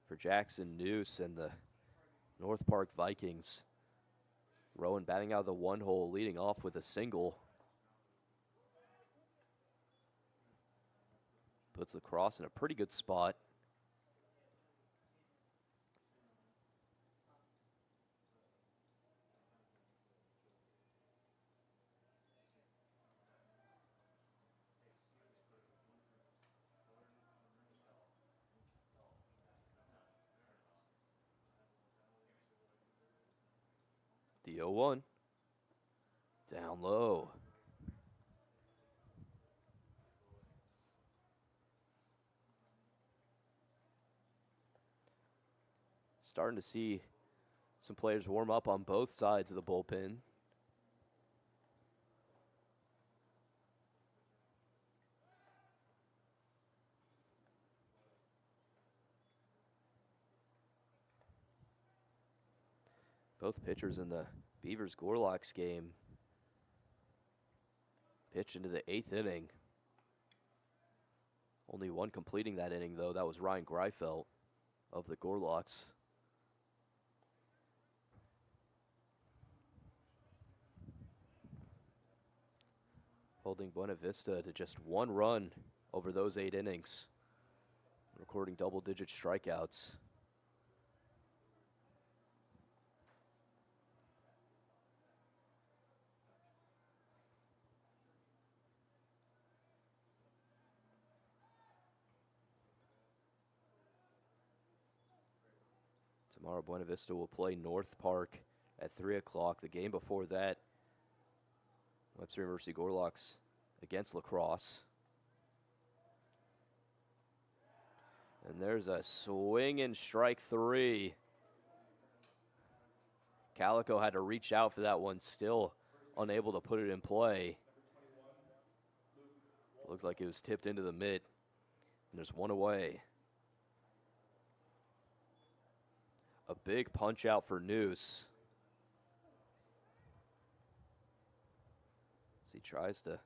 for Jackson Noose and the North Park Vikings. Rowan batting out of the one hole, leading off with a single. Puts the Crosse in a pretty good spot. 0-1. Down low. Starting to see some players warm up on both sides of the bullpen. Both pitchers in the Beavers Gorloks game pitched into the 8th inning. Only one completing that inning, though. That was Ryan Greifelt of the Gorloks. Holding Buena Vista to just 1 run over those 8 innings. Recording double-digit strikeouts. Tomorrow, Buena Vista will play North Park at 3 o'clock. The game before that, Webster University Gorloks against La Crosse. And there's a swing and strike 3. Calico had to reach out for that one, still unable to put it in play. Looked like it was tipped into the mitt. And there's 1 away. A big punch out for Noose. As he tries to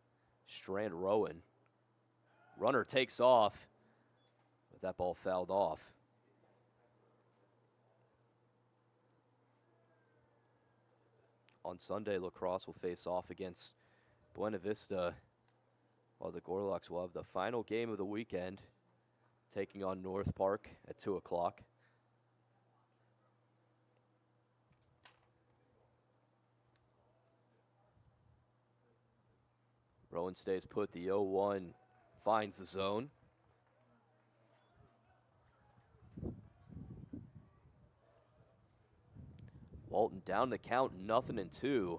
strand Rowan. Runner takes off, but that ball fouled off. On Sunday, La Crosse will face off against Buena Vista, while the Gorloks will have the final game of the weekend, taking on North Park at 2 o'clock. Rowan stays put. The 0-1 finds the zone. Walton down the count, 0-2.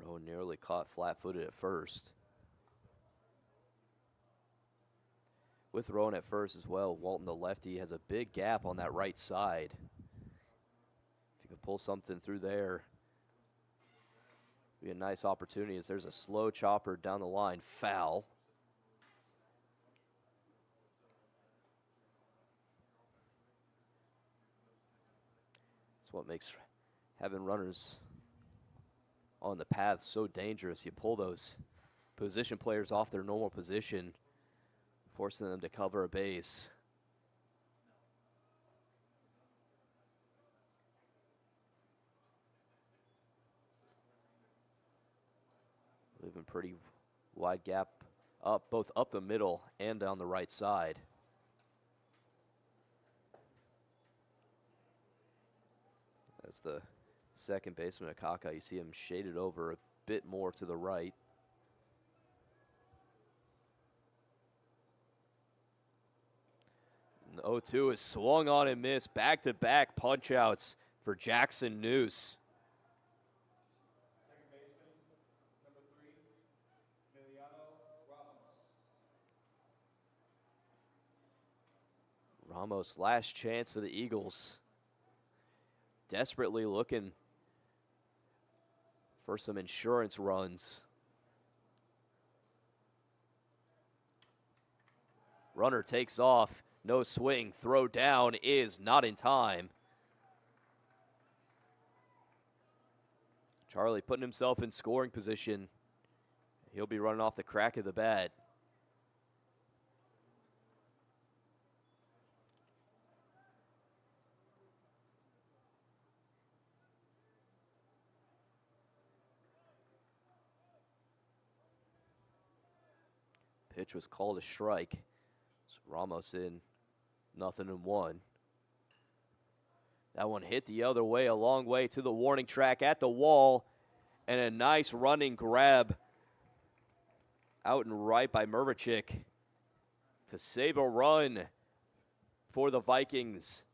Rowan nearly caught flat-footed at first. With Rowan at first as well, Walton, the lefty, has a big gap on that right side. If you can pull something through there, be a nice opportunity as there's a slow chopper down the line, foul. That's what makes having runners on the path so dangerous. You pull those position players off their normal position, forcing them to cover a base. Leaving pretty wide gap up, both up the middle and down the right side. As the second baseman, Akaka, you see him shaded over a bit more to the right. And 0-2 is swung on and missed. Back-to-back punch-outs for Jackson Noose. Second baseman, number 3, Emiliano Ramos. Ramos, last chance for the Eagles. Desperately looking for some insurance runs. Runner takes off. No swing. Throw down is not in time. Charlie putting himself in scoring position. He'll be running off the crack of the bat. Pitch was called a strike. So Ramos in 0-1. That one hit the other way, a long way to the warning track at the wall. And a nice running grab out and right by Mervichik to save a run for the Vikings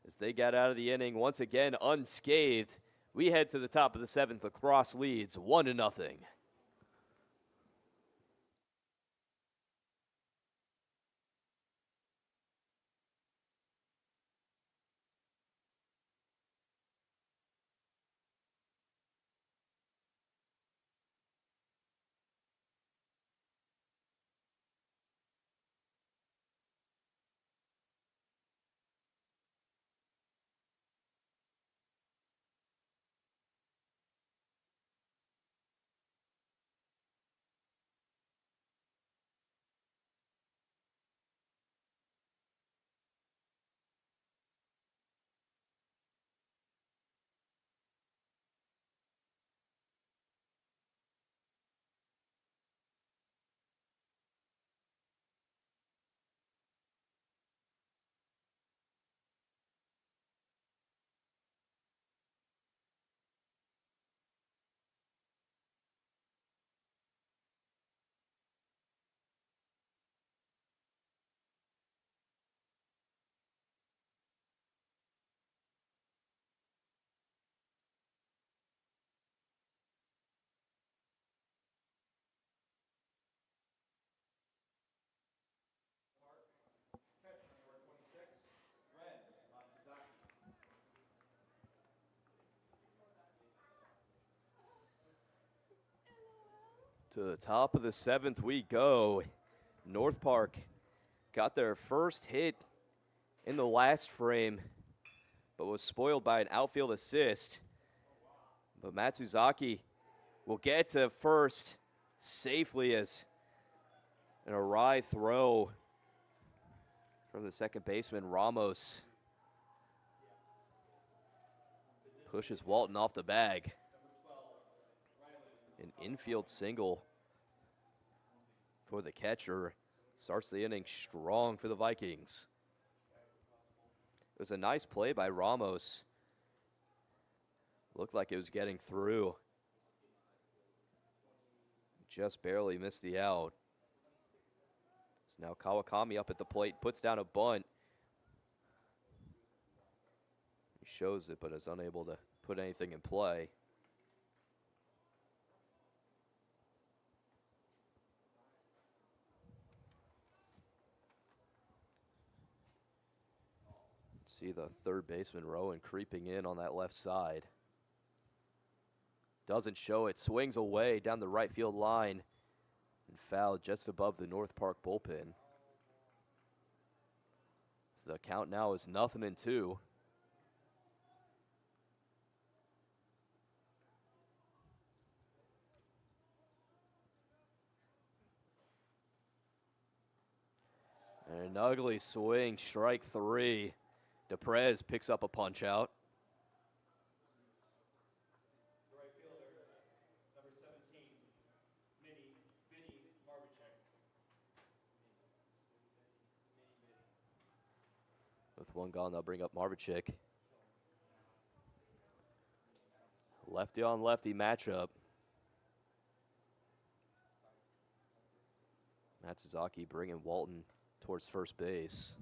as they got out of the inning once again unscathed. We head to the top of the 7th. The Crosse leads 1-0. To the top of the 7th we go. North Park got their first hit in the last frame, but was spoiled by an outfield assist. But Matsuzaki will get to first safely as an awry throw from the second baseman, Ramos. Pushes Walton off the bag. An infield single for the catcher. Starts the inning strong for the Vikings. It was a nice play by Ramos. Looked like it was getting through. Just barely missed the out. So now Kawakami up at the plate, puts down a bunt. He shows it, but is unable to put anything in play. See the third baseman, Rowan, creeping in on that left side. Doesn't show it, swings away down the right field line and fouled just above the North Park bullpen. So the count now is 0-2. And an ugly swing, strike 3. DePrez picks up a punch out. Right fielder, number 17, Vinny Marvichek. With one gone, they'll bring up Marvichik. Lefty on lefty matchup. Matsuzaki bringing Walton towards first base.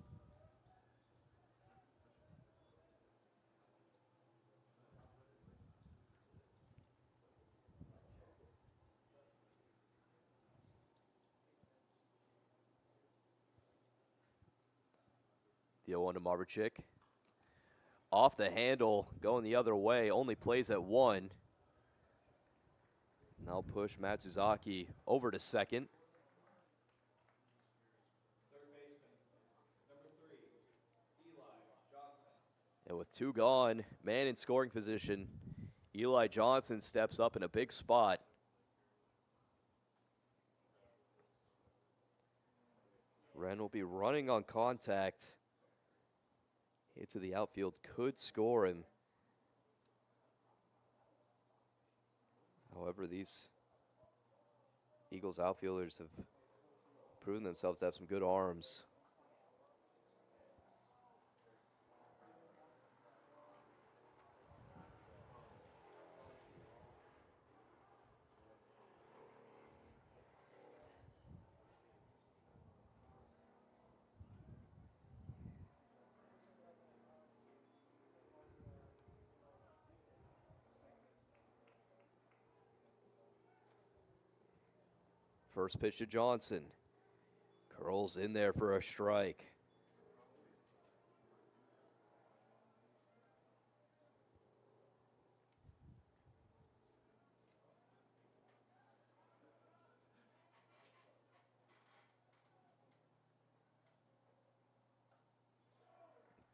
The 0-1 to Marvichik. Off the handle, going the other way, only plays at 1. Now push Matsuzaki over to second. Third baseman, number 3, Eli Johnson. And with 2 gone, man in scoring position, Eli Johnson steps up in a big spot. Wren will be running on contact. Hit to the outfield could score him. However, these Eagles outfielders have proven themselves to have some good arms. First pitch to Johnson. Curls in there for a strike.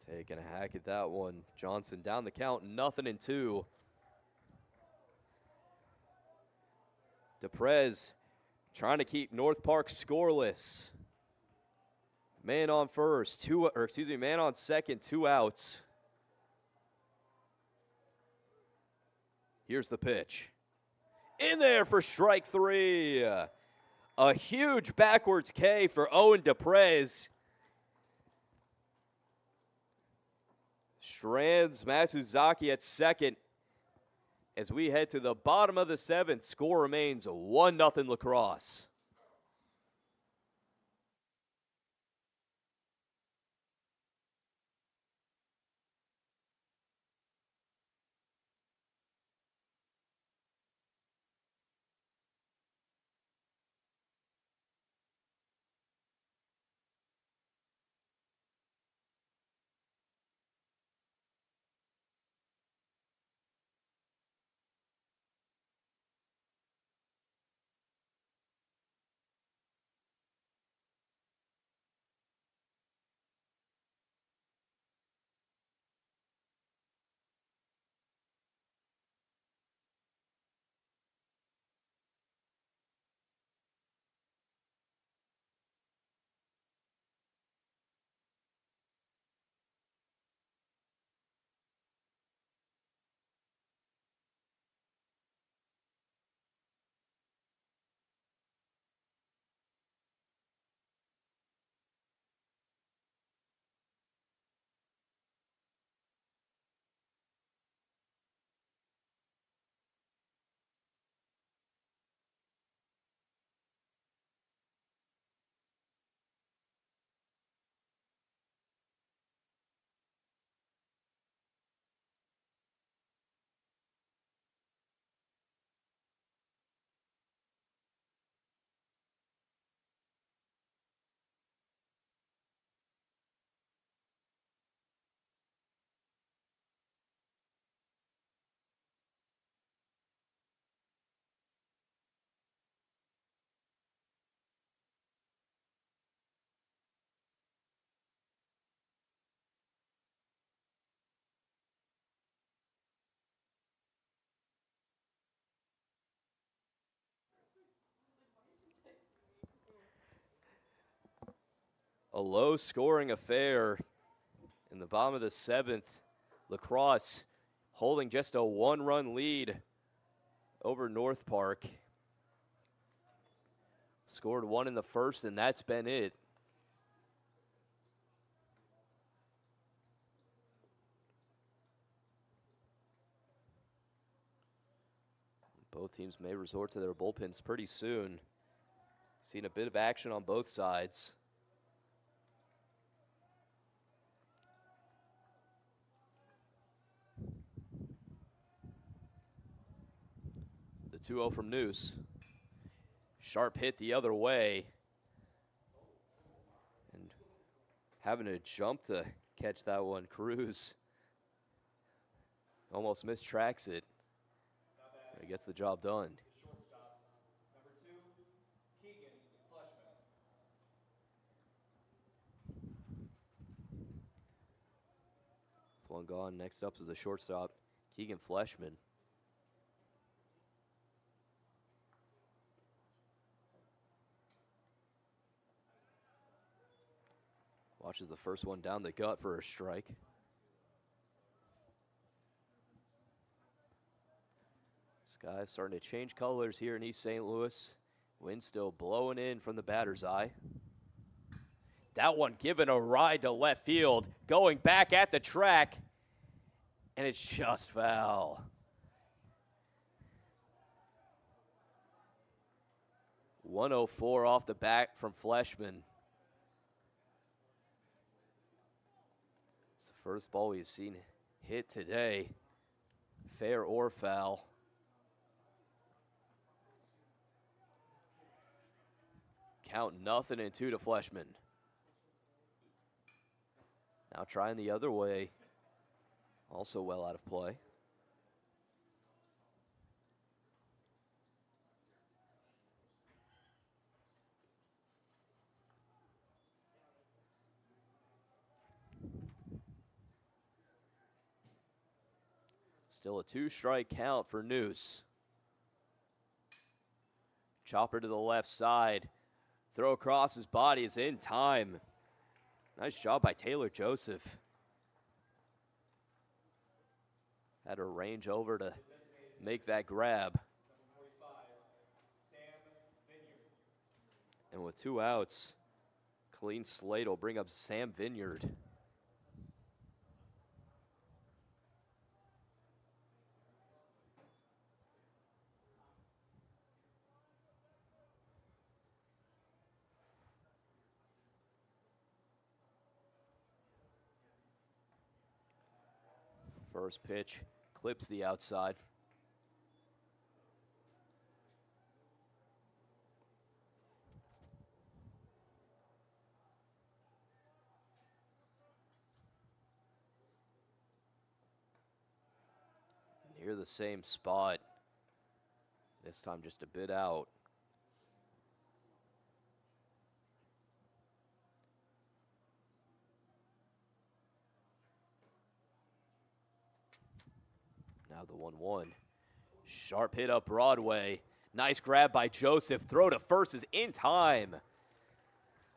Taking a hack at that one. Johnson down the count, 0-2. DePrez trying to keep North Park scoreless. Man on first, man on second, 2 outs. Here's the pitch. In there for strike 3. A huge backwards K for Owen DePrez. Strands Matsuzaki at second. As we head to the bottom of the 7th, score remains 1-0 Lacrosse. A low-scoring affair in the bottom of the 7th. Lacrosse holding just a 1-run lead over North Park. Scored 1 in the first, and that's been it. Both teams may resort to their bullpens pretty soon. Seen a bit of action on both sides. The 2-0 from Noose. Sharp hit the other way. And having to jump to catch that one, Cruz almost mistracks it. He gets the job done. Shortstop, number 2, Keegan Fleshman. With one gone, next up is the shortstop, Keegan Fleshman. Watches the first one down the gut for a strike. Sky's starting to change colors here in East St. Louis. Wind still blowing in from the batter's eye. That one given a ride to left field, going back at the track, and it's just foul. .104 off the bat from Fleshman. It's the first ball we've seen hit today, fair or foul. count, 0-2 to Fleshman. Now trying the other way. Also well out of play. Still a 2-strike count for Noose. Chopper to the left side. Throw across his body is in time. Nice job by Taylor Joseph. Had to range over to make that grab. And with 2 outs, clean slate will bring up Sam Vineyard. First pitch clips the outside. Near the same spot. This time just a bit out. Now the 1-1. Sharp hit up Broadway. Nice grab by Joseph. Throw to first is in time.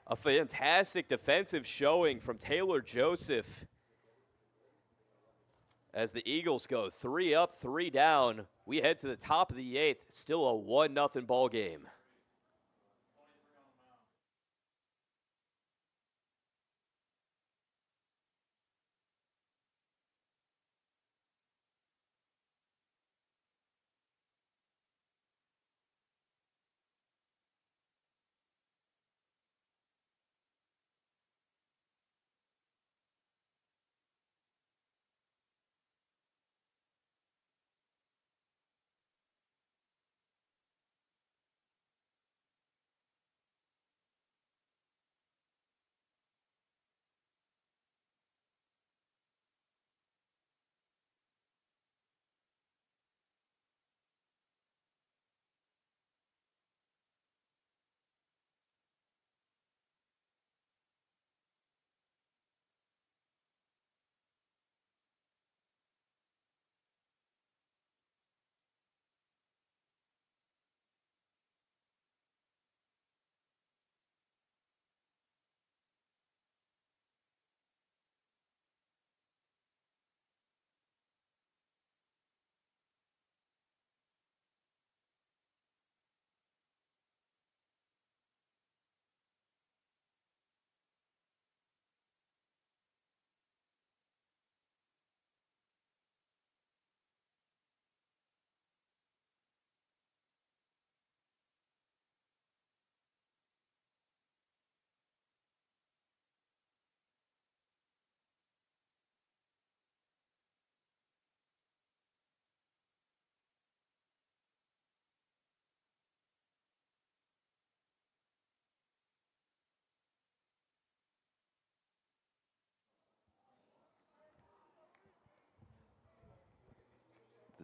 A fantastic defensive showing from Taylor Joseph. As the Eagles go 3 up, 3 down, we head to the top of the 8th. Still a 1-0 ball game.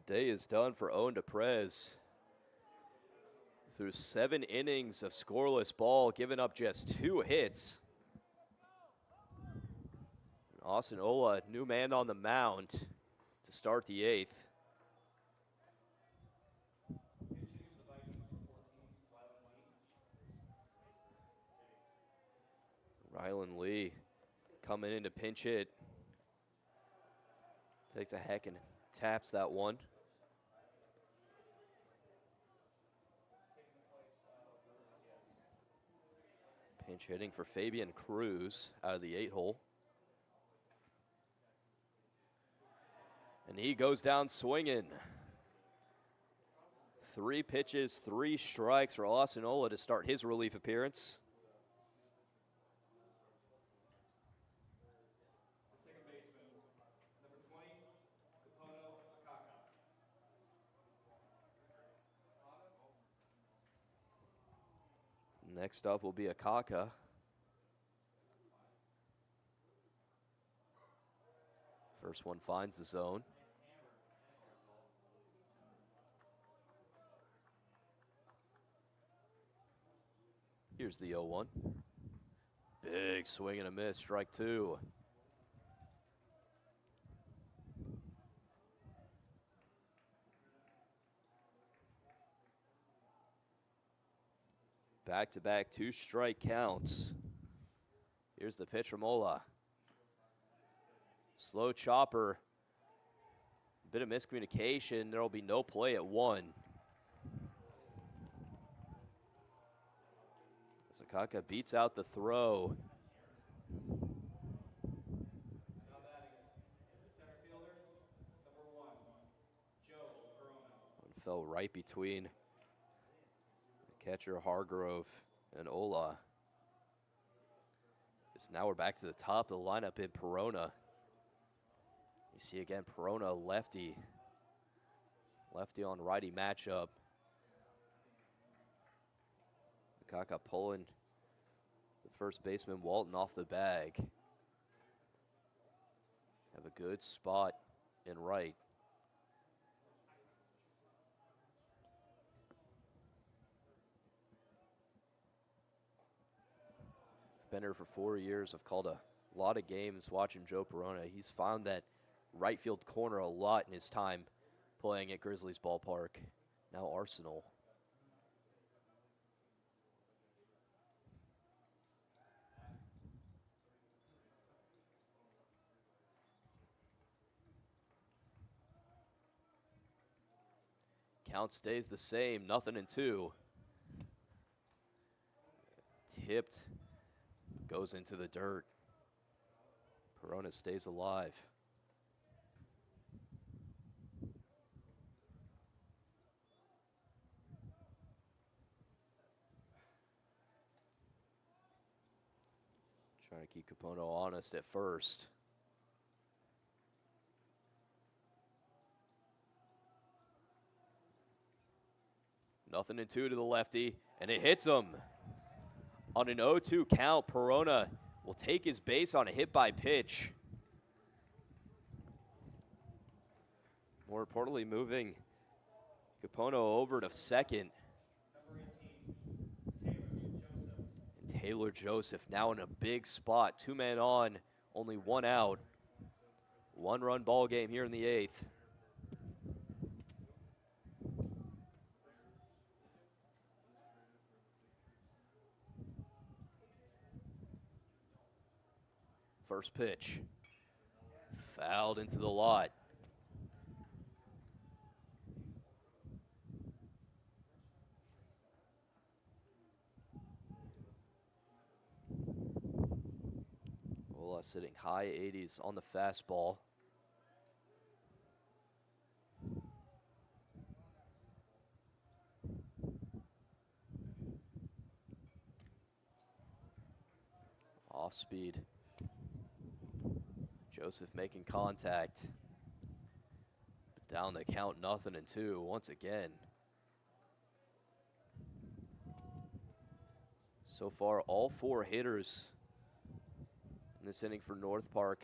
The day is done for Owen DePrez. Through 7 innings of scoreless ball, giving up just 2 hits. Austin Ola, new man on the mound to start the 8th. Rylan Lee coming in to pinch hit. Takes a heck and taps that one. Pinch hitting for Fabian Cruz out of the 8-hole. And he goes down swinging. 3 pitches, 3 strikes for Austin Ola to start his relief appearance. Next up will be Akaka. First one finds the zone. Here's the 0-1. Big swing and a miss, strike two. Back-to-back 2-strike counts. Here's the pitch from Ola. Slow chopper. Bit of miscommunication. There will be no play at 1. Akaka beats out the throw. Now batting the center fielder, number 1, Joe Corona. One fell right between catcher Hargrove and Ola. Now we're back to the top of the lineup in Perona. You see again, Perona lefty. Lefty on righty matchup. Akaka pulling the first baseman Walton off the bag. Have a good spot in right. Been here for 4 years. I've called a lot of games watching Joe Perona. He's found that right field corner a lot in his time playing at Grizzlies ballpark, now Arsenal. Count stays the same, 0-2. Tipped, goes into the dirt. Perona stays alive. Trying to keep Capono honest at first. Nothing and 2 to the lefty, and it hits him. On an 0-2 count, Perona will take his base on a hit by pitch. More importantly, moving Capono over to second. Number 18, Taylor Joseph. And Taylor Joseph now in a big spot. 2 men on, only 1 out. 1-run ball game here in the 8th. First pitch, fouled into the lot. Ola sitting high 80s on the fastball. Off speed. Joseph making contact. Down the count, 0-2 once again. So far, all 4 hitters in this inning for North Park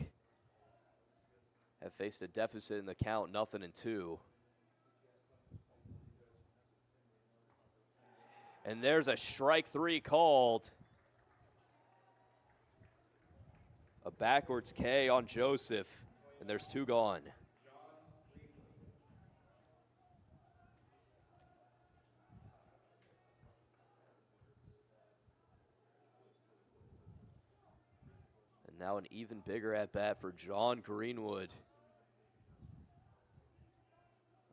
have faced a deficit in the count, 0-2. And there's a strike 3 called. A backwards K on Joseph, and there's 2 gone. And now an even bigger at-bat for John Greenwood.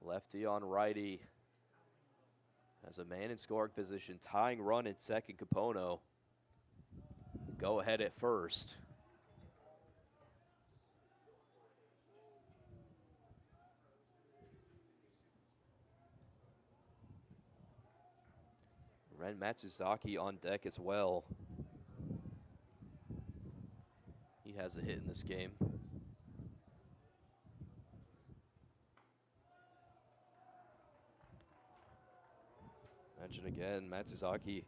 Lefty on righty. Has a man in scoring position, tying run at second. Capono. Go ahead at first. Ren Matsuzaki on deck as well. He has a hit in this game. Mention again, Matsuzaki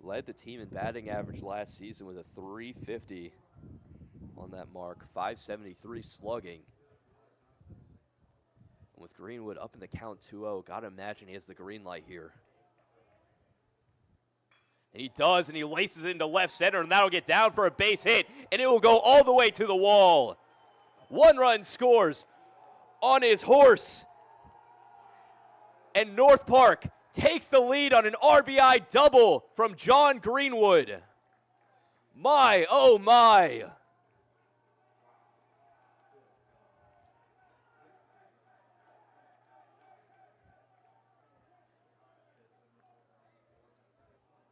Led the team in batting average last season with a 350 on that mark, 573 slugging. And with Greenwood up in the count 2-0, gotta imagine he has the green light here. And he does, and he laces it into left center, and that'll get down for a base hit, and it will go all the way to the wall. 1 run scores on his horse. And North Park takes the lead on an RBI double from John Greenwood. My, oh my.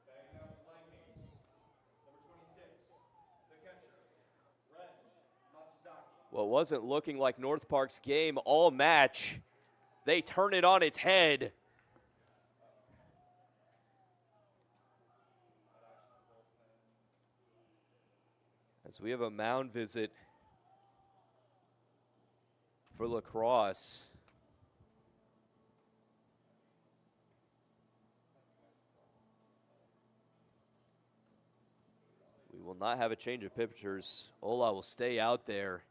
Batting out for Vikings, number 26, the catcher, Matsuzaki. What wasn't looking like North Park's game all match, they turn it on its head. As we have a mound visit for La Crosse. We will not have a change of pitchers. Ola will stay out there.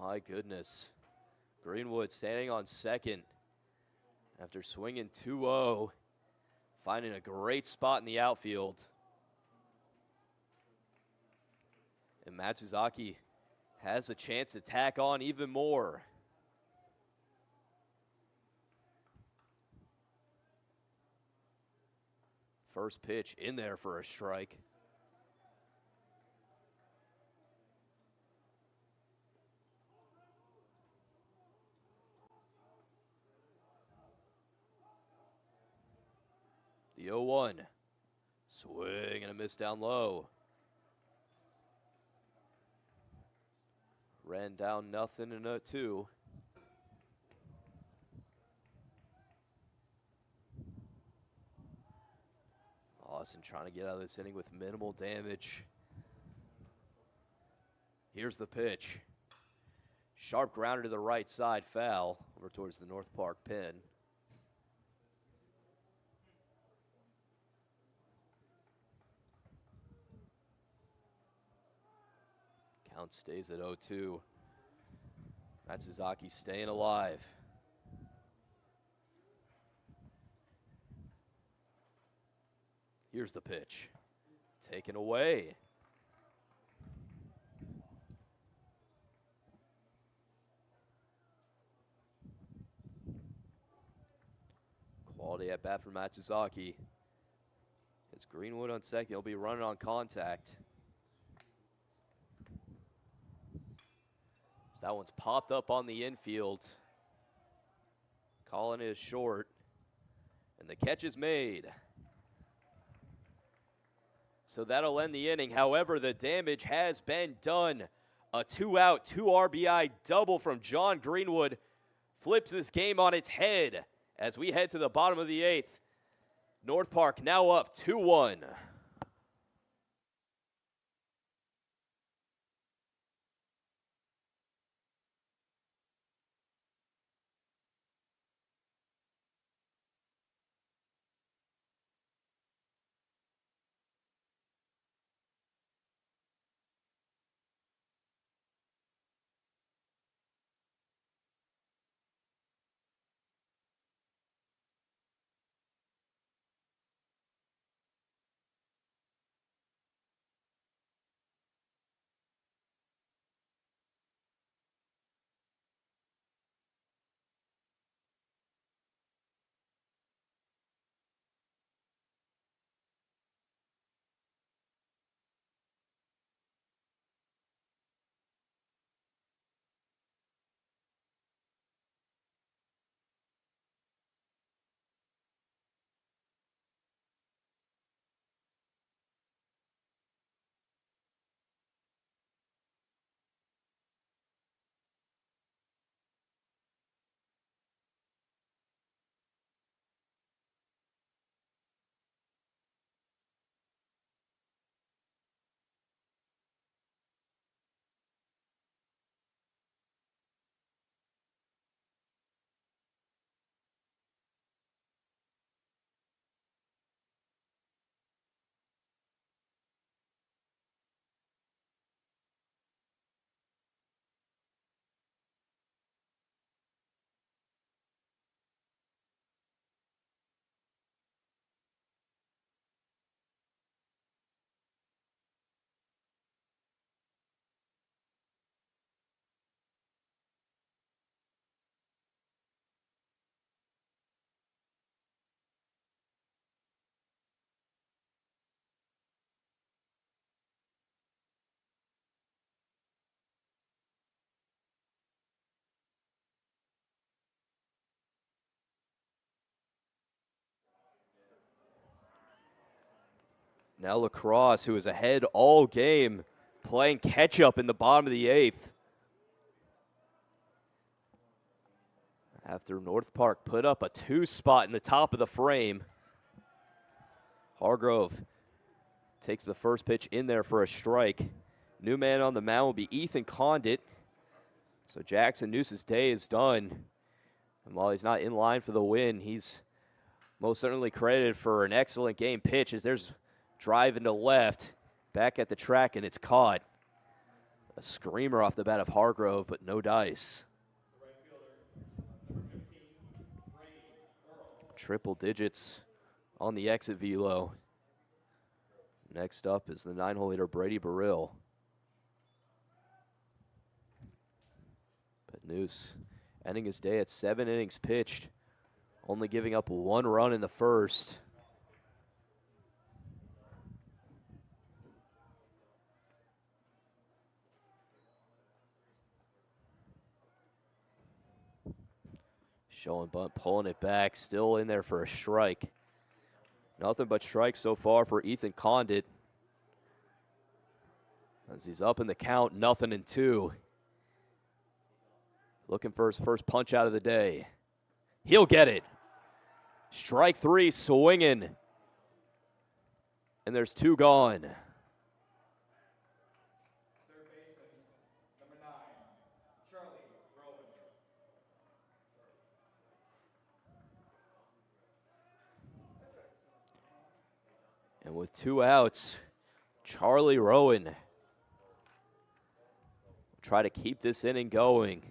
My goodness. Greenwood standing on second after swinging 2-0, finding a great spot in the outfield. And Matsuzaki has a chance to tack on even more. First pitch in there for a strike. The 0-1. Swing and a miss down low. Ran down nothing in a 2. Austin trying to get out of this inning with minimal damage. Here's the pitch. Sharp grounder to the right side, foul over towards the North Park pin. Count stays at 0-2. Matsuzaki staying alive. Here's the pitch. Taken away. Quality at bat for Matsuzaki. As Greenwood on second, he'll be running on contact. So that one's popped up on the infield. Calling it short. And the catch is made. So that'll end the inning. However, the damage has been done. A 2-out, 2 RBI double from John Greenwood flips this game on its head as we head to the bottom of the 8th. North Park now up 2-1. Now Lacrosse, who is ahead all game, playing catch-up in the bottom of the 8th. After North Park put up a 2 spot in the top of the frame, Hargrove takes the first pitch in there for a strike. New man on the mound will be Ethan Condit. So Jackson Noose's day is done. And while he's not in line for the win, he's most certainly credited for an excellent game pitch as there's driving to left, back at the track, and it's caught. A screamer off the bat of Hargrove, but no dice. Triple digits on the exit velo. Next up is the 9-hole hitter Brady Burrill. But Noose ending his day at 7 innings pitched, only giving up 1 run in the first. Showing bunt, pulling it back, still in there for a strike. Nothing but strikes so far for Ethan Condit. As he's up in the count, 0-2. Looking for his first punch out of the day. He'll get it. Strike 3, swinging. And there's 2 gone. Third baseman, number 9, Charlie Rowan. And with 2 outs, Charlie Rowan will try to keep this inning going.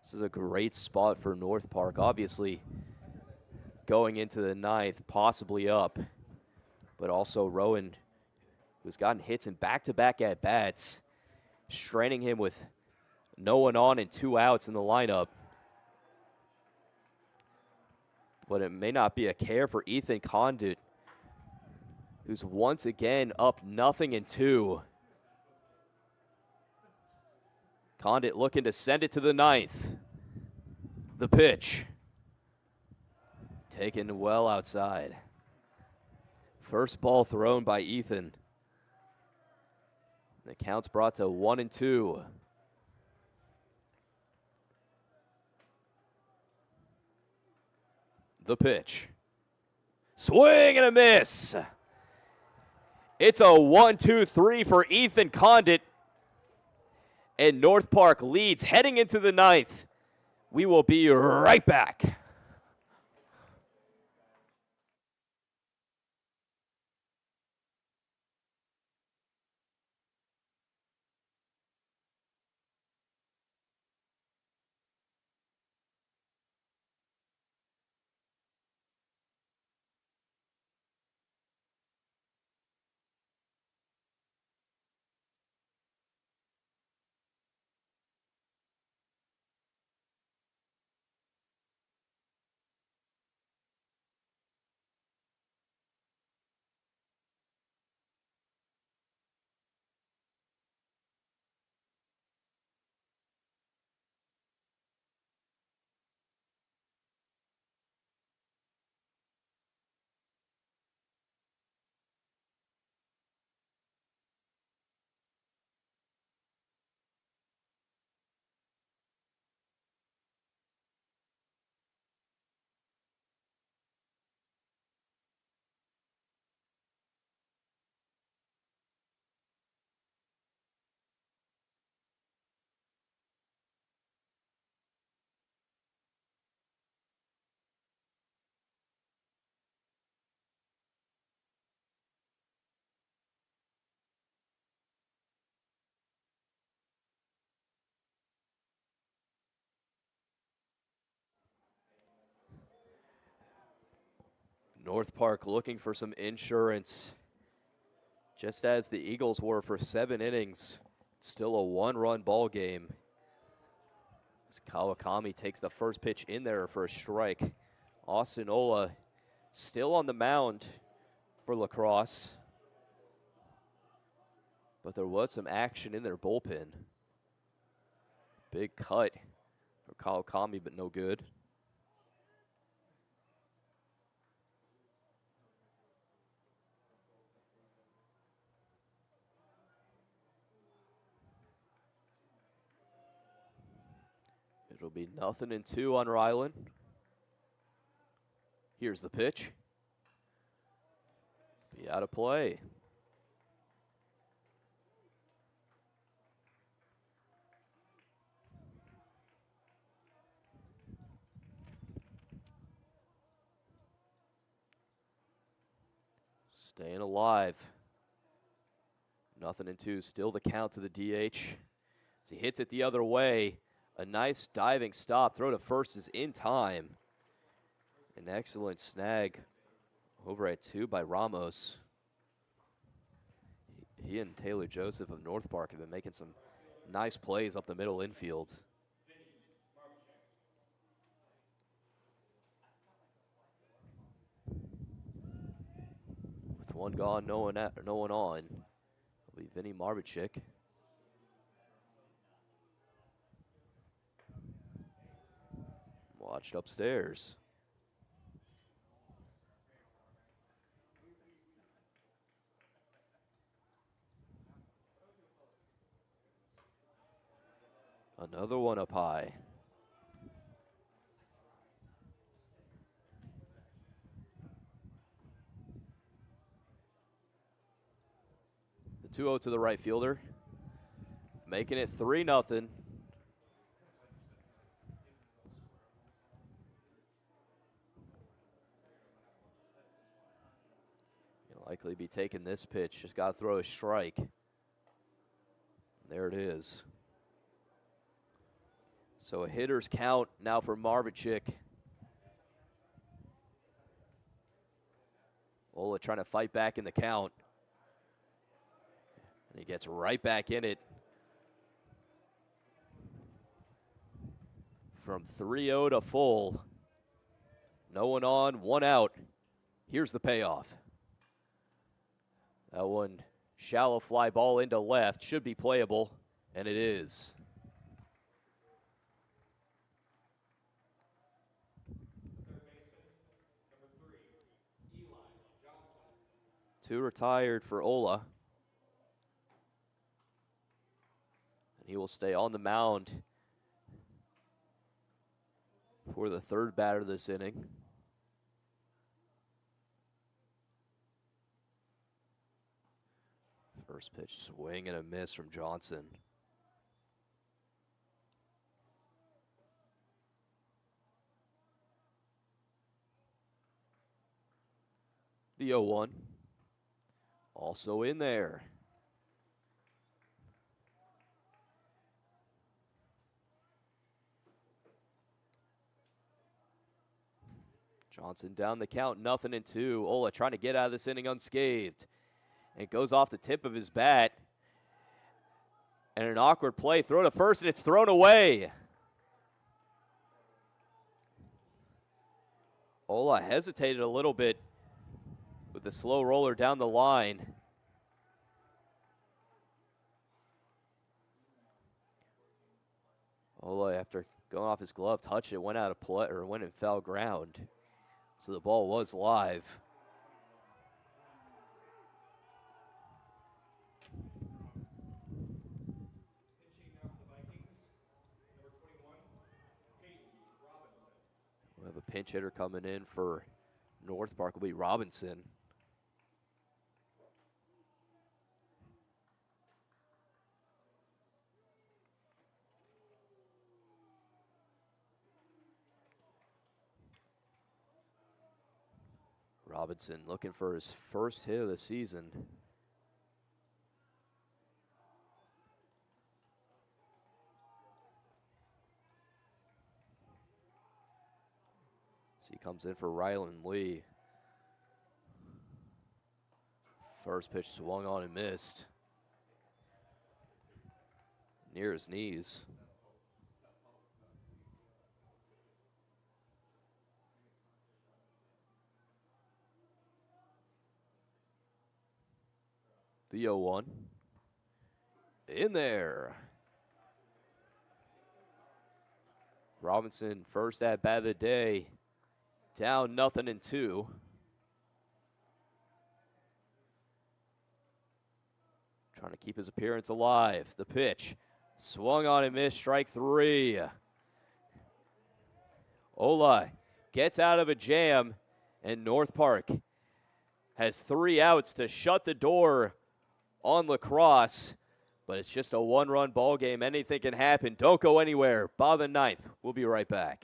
This is a great spot for North Park. Obviously, going into the 9th, possibly up. But also Rowan, who's gotten hits in back-to-back at-bats, straining him with no one on and 2 outs in the lineup. But it may not be a care for Ethan Condit, who's once again up 0-2. Condit looking to send it to the 9th. The pitch. Taken well outside. First ball thrown by Ethan. The count's brought to 1-2. The pitch. Swing and a miss. It's a 1-2-3 for Ethan Condit. And North Park leads heading into the 9th. We will be right back. North Park looking for some insurance, just as the Eagles were for 7 innings. Still a 1-run ball game. As Kawakami takes the first pitch in there for a strike. Austin Ola still on the mound for Lacrosse. But there was some action in their bullpen. Big cut for Kawakami, but no good. It'll be 0-2 on Ryland. Here's the pitch. Be out of play. Staying alive. 0-2. Still the count to the DH. As he hits it the other way. A nice diving stop. Throw to first is in time. An excellent snag over at 2 by Ramos. He and Taylor Joseph of North Park have been making some nice plays up the middle infield. With one gone, no one on. It'll be Vinny Marvichik. Watched upstairs. Another one up high. The 2-0 to the right fielder. Making it 3-0. He'll likely be taking this pitch. Just got to throw a strike. There it is. So a hitter's count now for Marvichik. Ola trying to fight back in the count. And he gets right back in it. From 3-0 to full. No one on, one out. Here's the payoff. That one shallow fly ball into left. Should be playable, and it is. Two retired for Ola. And he will stay on the mound for the third batter this inning. First pitch swing and a miss from Johnson. The 0-1. Also in there. Johnson down the count, 0-2. Ola trying to get out of this inning unscathed. It goes off the tip of his bat. And an awkward play. Throw to first, and it's thrown away. Ola hesitated a little bit with the slow roller down the line. Ola, after going off his glove, touched it, went out of play, or went in foul ground. So the ball was live. Pitching now for the Vikings, number 21, Robinson. We have a pinch hitter coming in for North Park. Will be Robinson. Robinson looking for his first hit of the season. So he comes in for Ryland Lee. First pitch swung on and missed. Near his knees. The 0-1. In there. Robinson, first at bat of the day. Down 0-2. Trying to keep his appearance alive. The pitch. Swung on and missed. Strike 3. Ola gets out of a jam, and North Park has 3 outs to shut the door on Lacrosse. But it's just a one-run ball game. Anything can happen. Don't go anywhere. Bottom of the 9th. We'll be right back.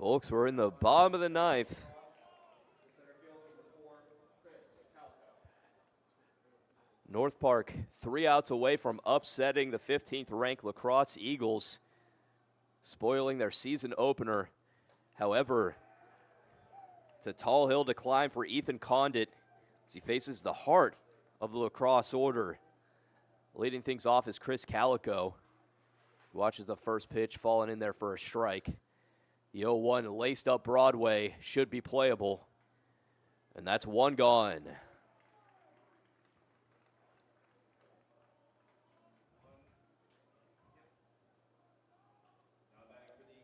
Folks, we're in the bottom of the 9th. North Park 3 outs away from upsetting the 15th-ranked Lacrosse Eagles, spoiling their season opener. However, it's a tall hill to climb for Ethan Condit as he faces the heart of the Lacrosse order. Leading things off is Chris Calico, who watches the first pitch falling in there for a strike. The 0-1 laced up Broadway should be playable, and that's one gone.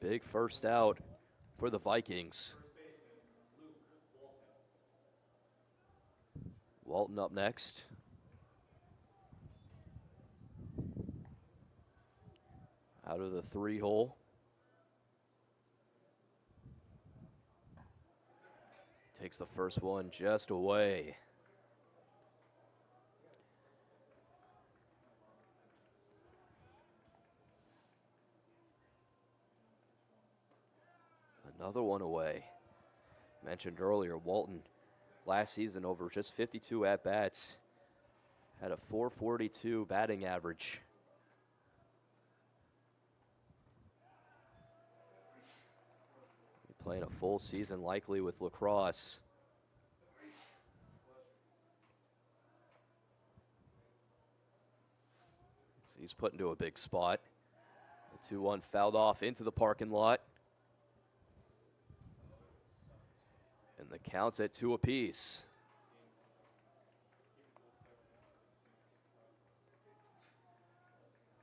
Big first out for the Vikings. Walton up next. Out of the 3-hole. Takes the first one just away. Another one away. Mentioned earlier, Walton last season over just 52 at-bats had a .442 batting average. Playing a full season likely with Lacrosse. He's put into a big spot. The 2-1 fouled off into the parking lot. And the count's at 2 apiece.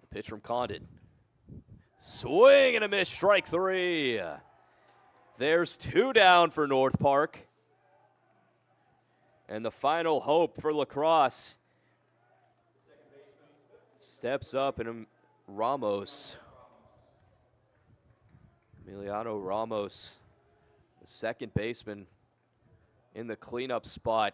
The pitch from Condit. Swing and a miss, strike 3. There's 2 down for North Park. And the final hope for Lacrosse steps up, and Ramos. Emiliano Ramos, the second baseman, in the cleanup spot.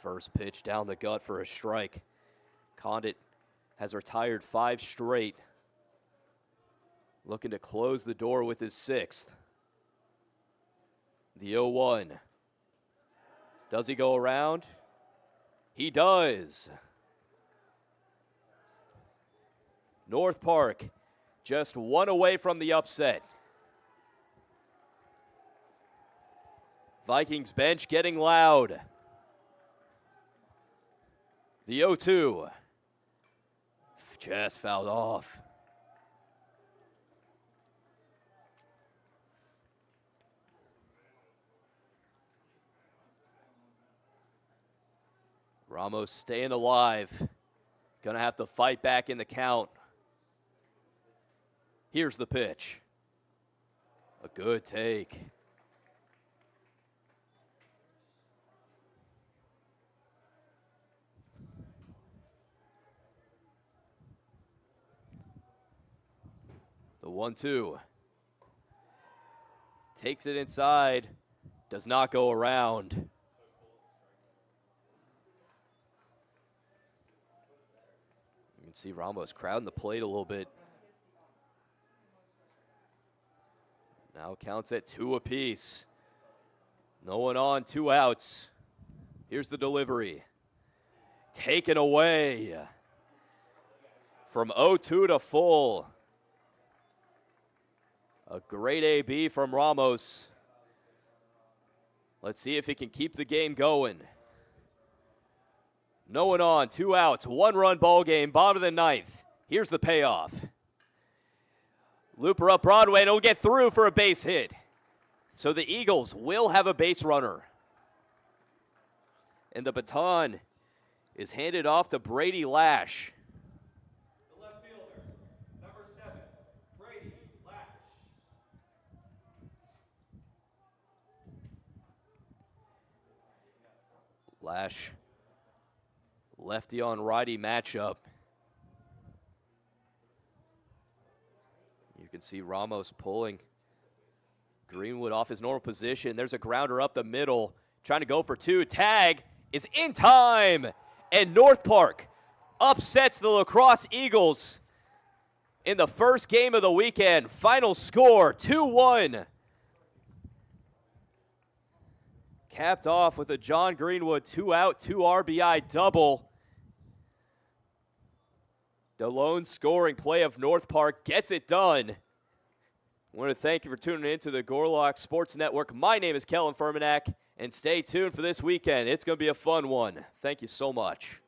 First pitch down the gut for a strike. Condit has retired 5 straight. Looking to close the door with his 6th. The 0-1. Does he go around? He does. North Park just 1 away from the upset. Vikings bench getting loud. The 0-2. Just fouled off. Ramos staying alive. Gonna have to fight back in the count. Here's the pitch. A good take. The 1-2. Takes it inside. Does not go around. You can see Ramos crowding the plate a little bit. Now counts at 2 apiece. No one on, 2 outs. Here's the delivery. Taken away. From 0-2 to full. A great AB from Ramos. Let's see if he can keep the game going. No one on, 2 outs, 1-run ball game, bottom of the 9th. Here's the payoff. Looper up Broadway, and it'll get through for a base hit. So the Eagles will have a base runner. And the baton is handed off to Brady Lash. The left fielder, number 7, Brady Lash. Lash, lefty on righty matchup. You can see Ramos pulling Greenwood off his normal position. There's a grounder up the middle, trying to go for 2. Tag is in time, and North Park upsets the La Crosse Eagles in the first game of the weekend. Final score, 2-1. Capped off with a John Greenwood 2-out, 2 RBI double. The lone scoring play of North Park gets it done. I want to thank you for tuning in to the Gorlock Sports Network. My name is Kellen Furmanak, and stay tuned for this weekend. It's going to be a fun one. Thank you so much.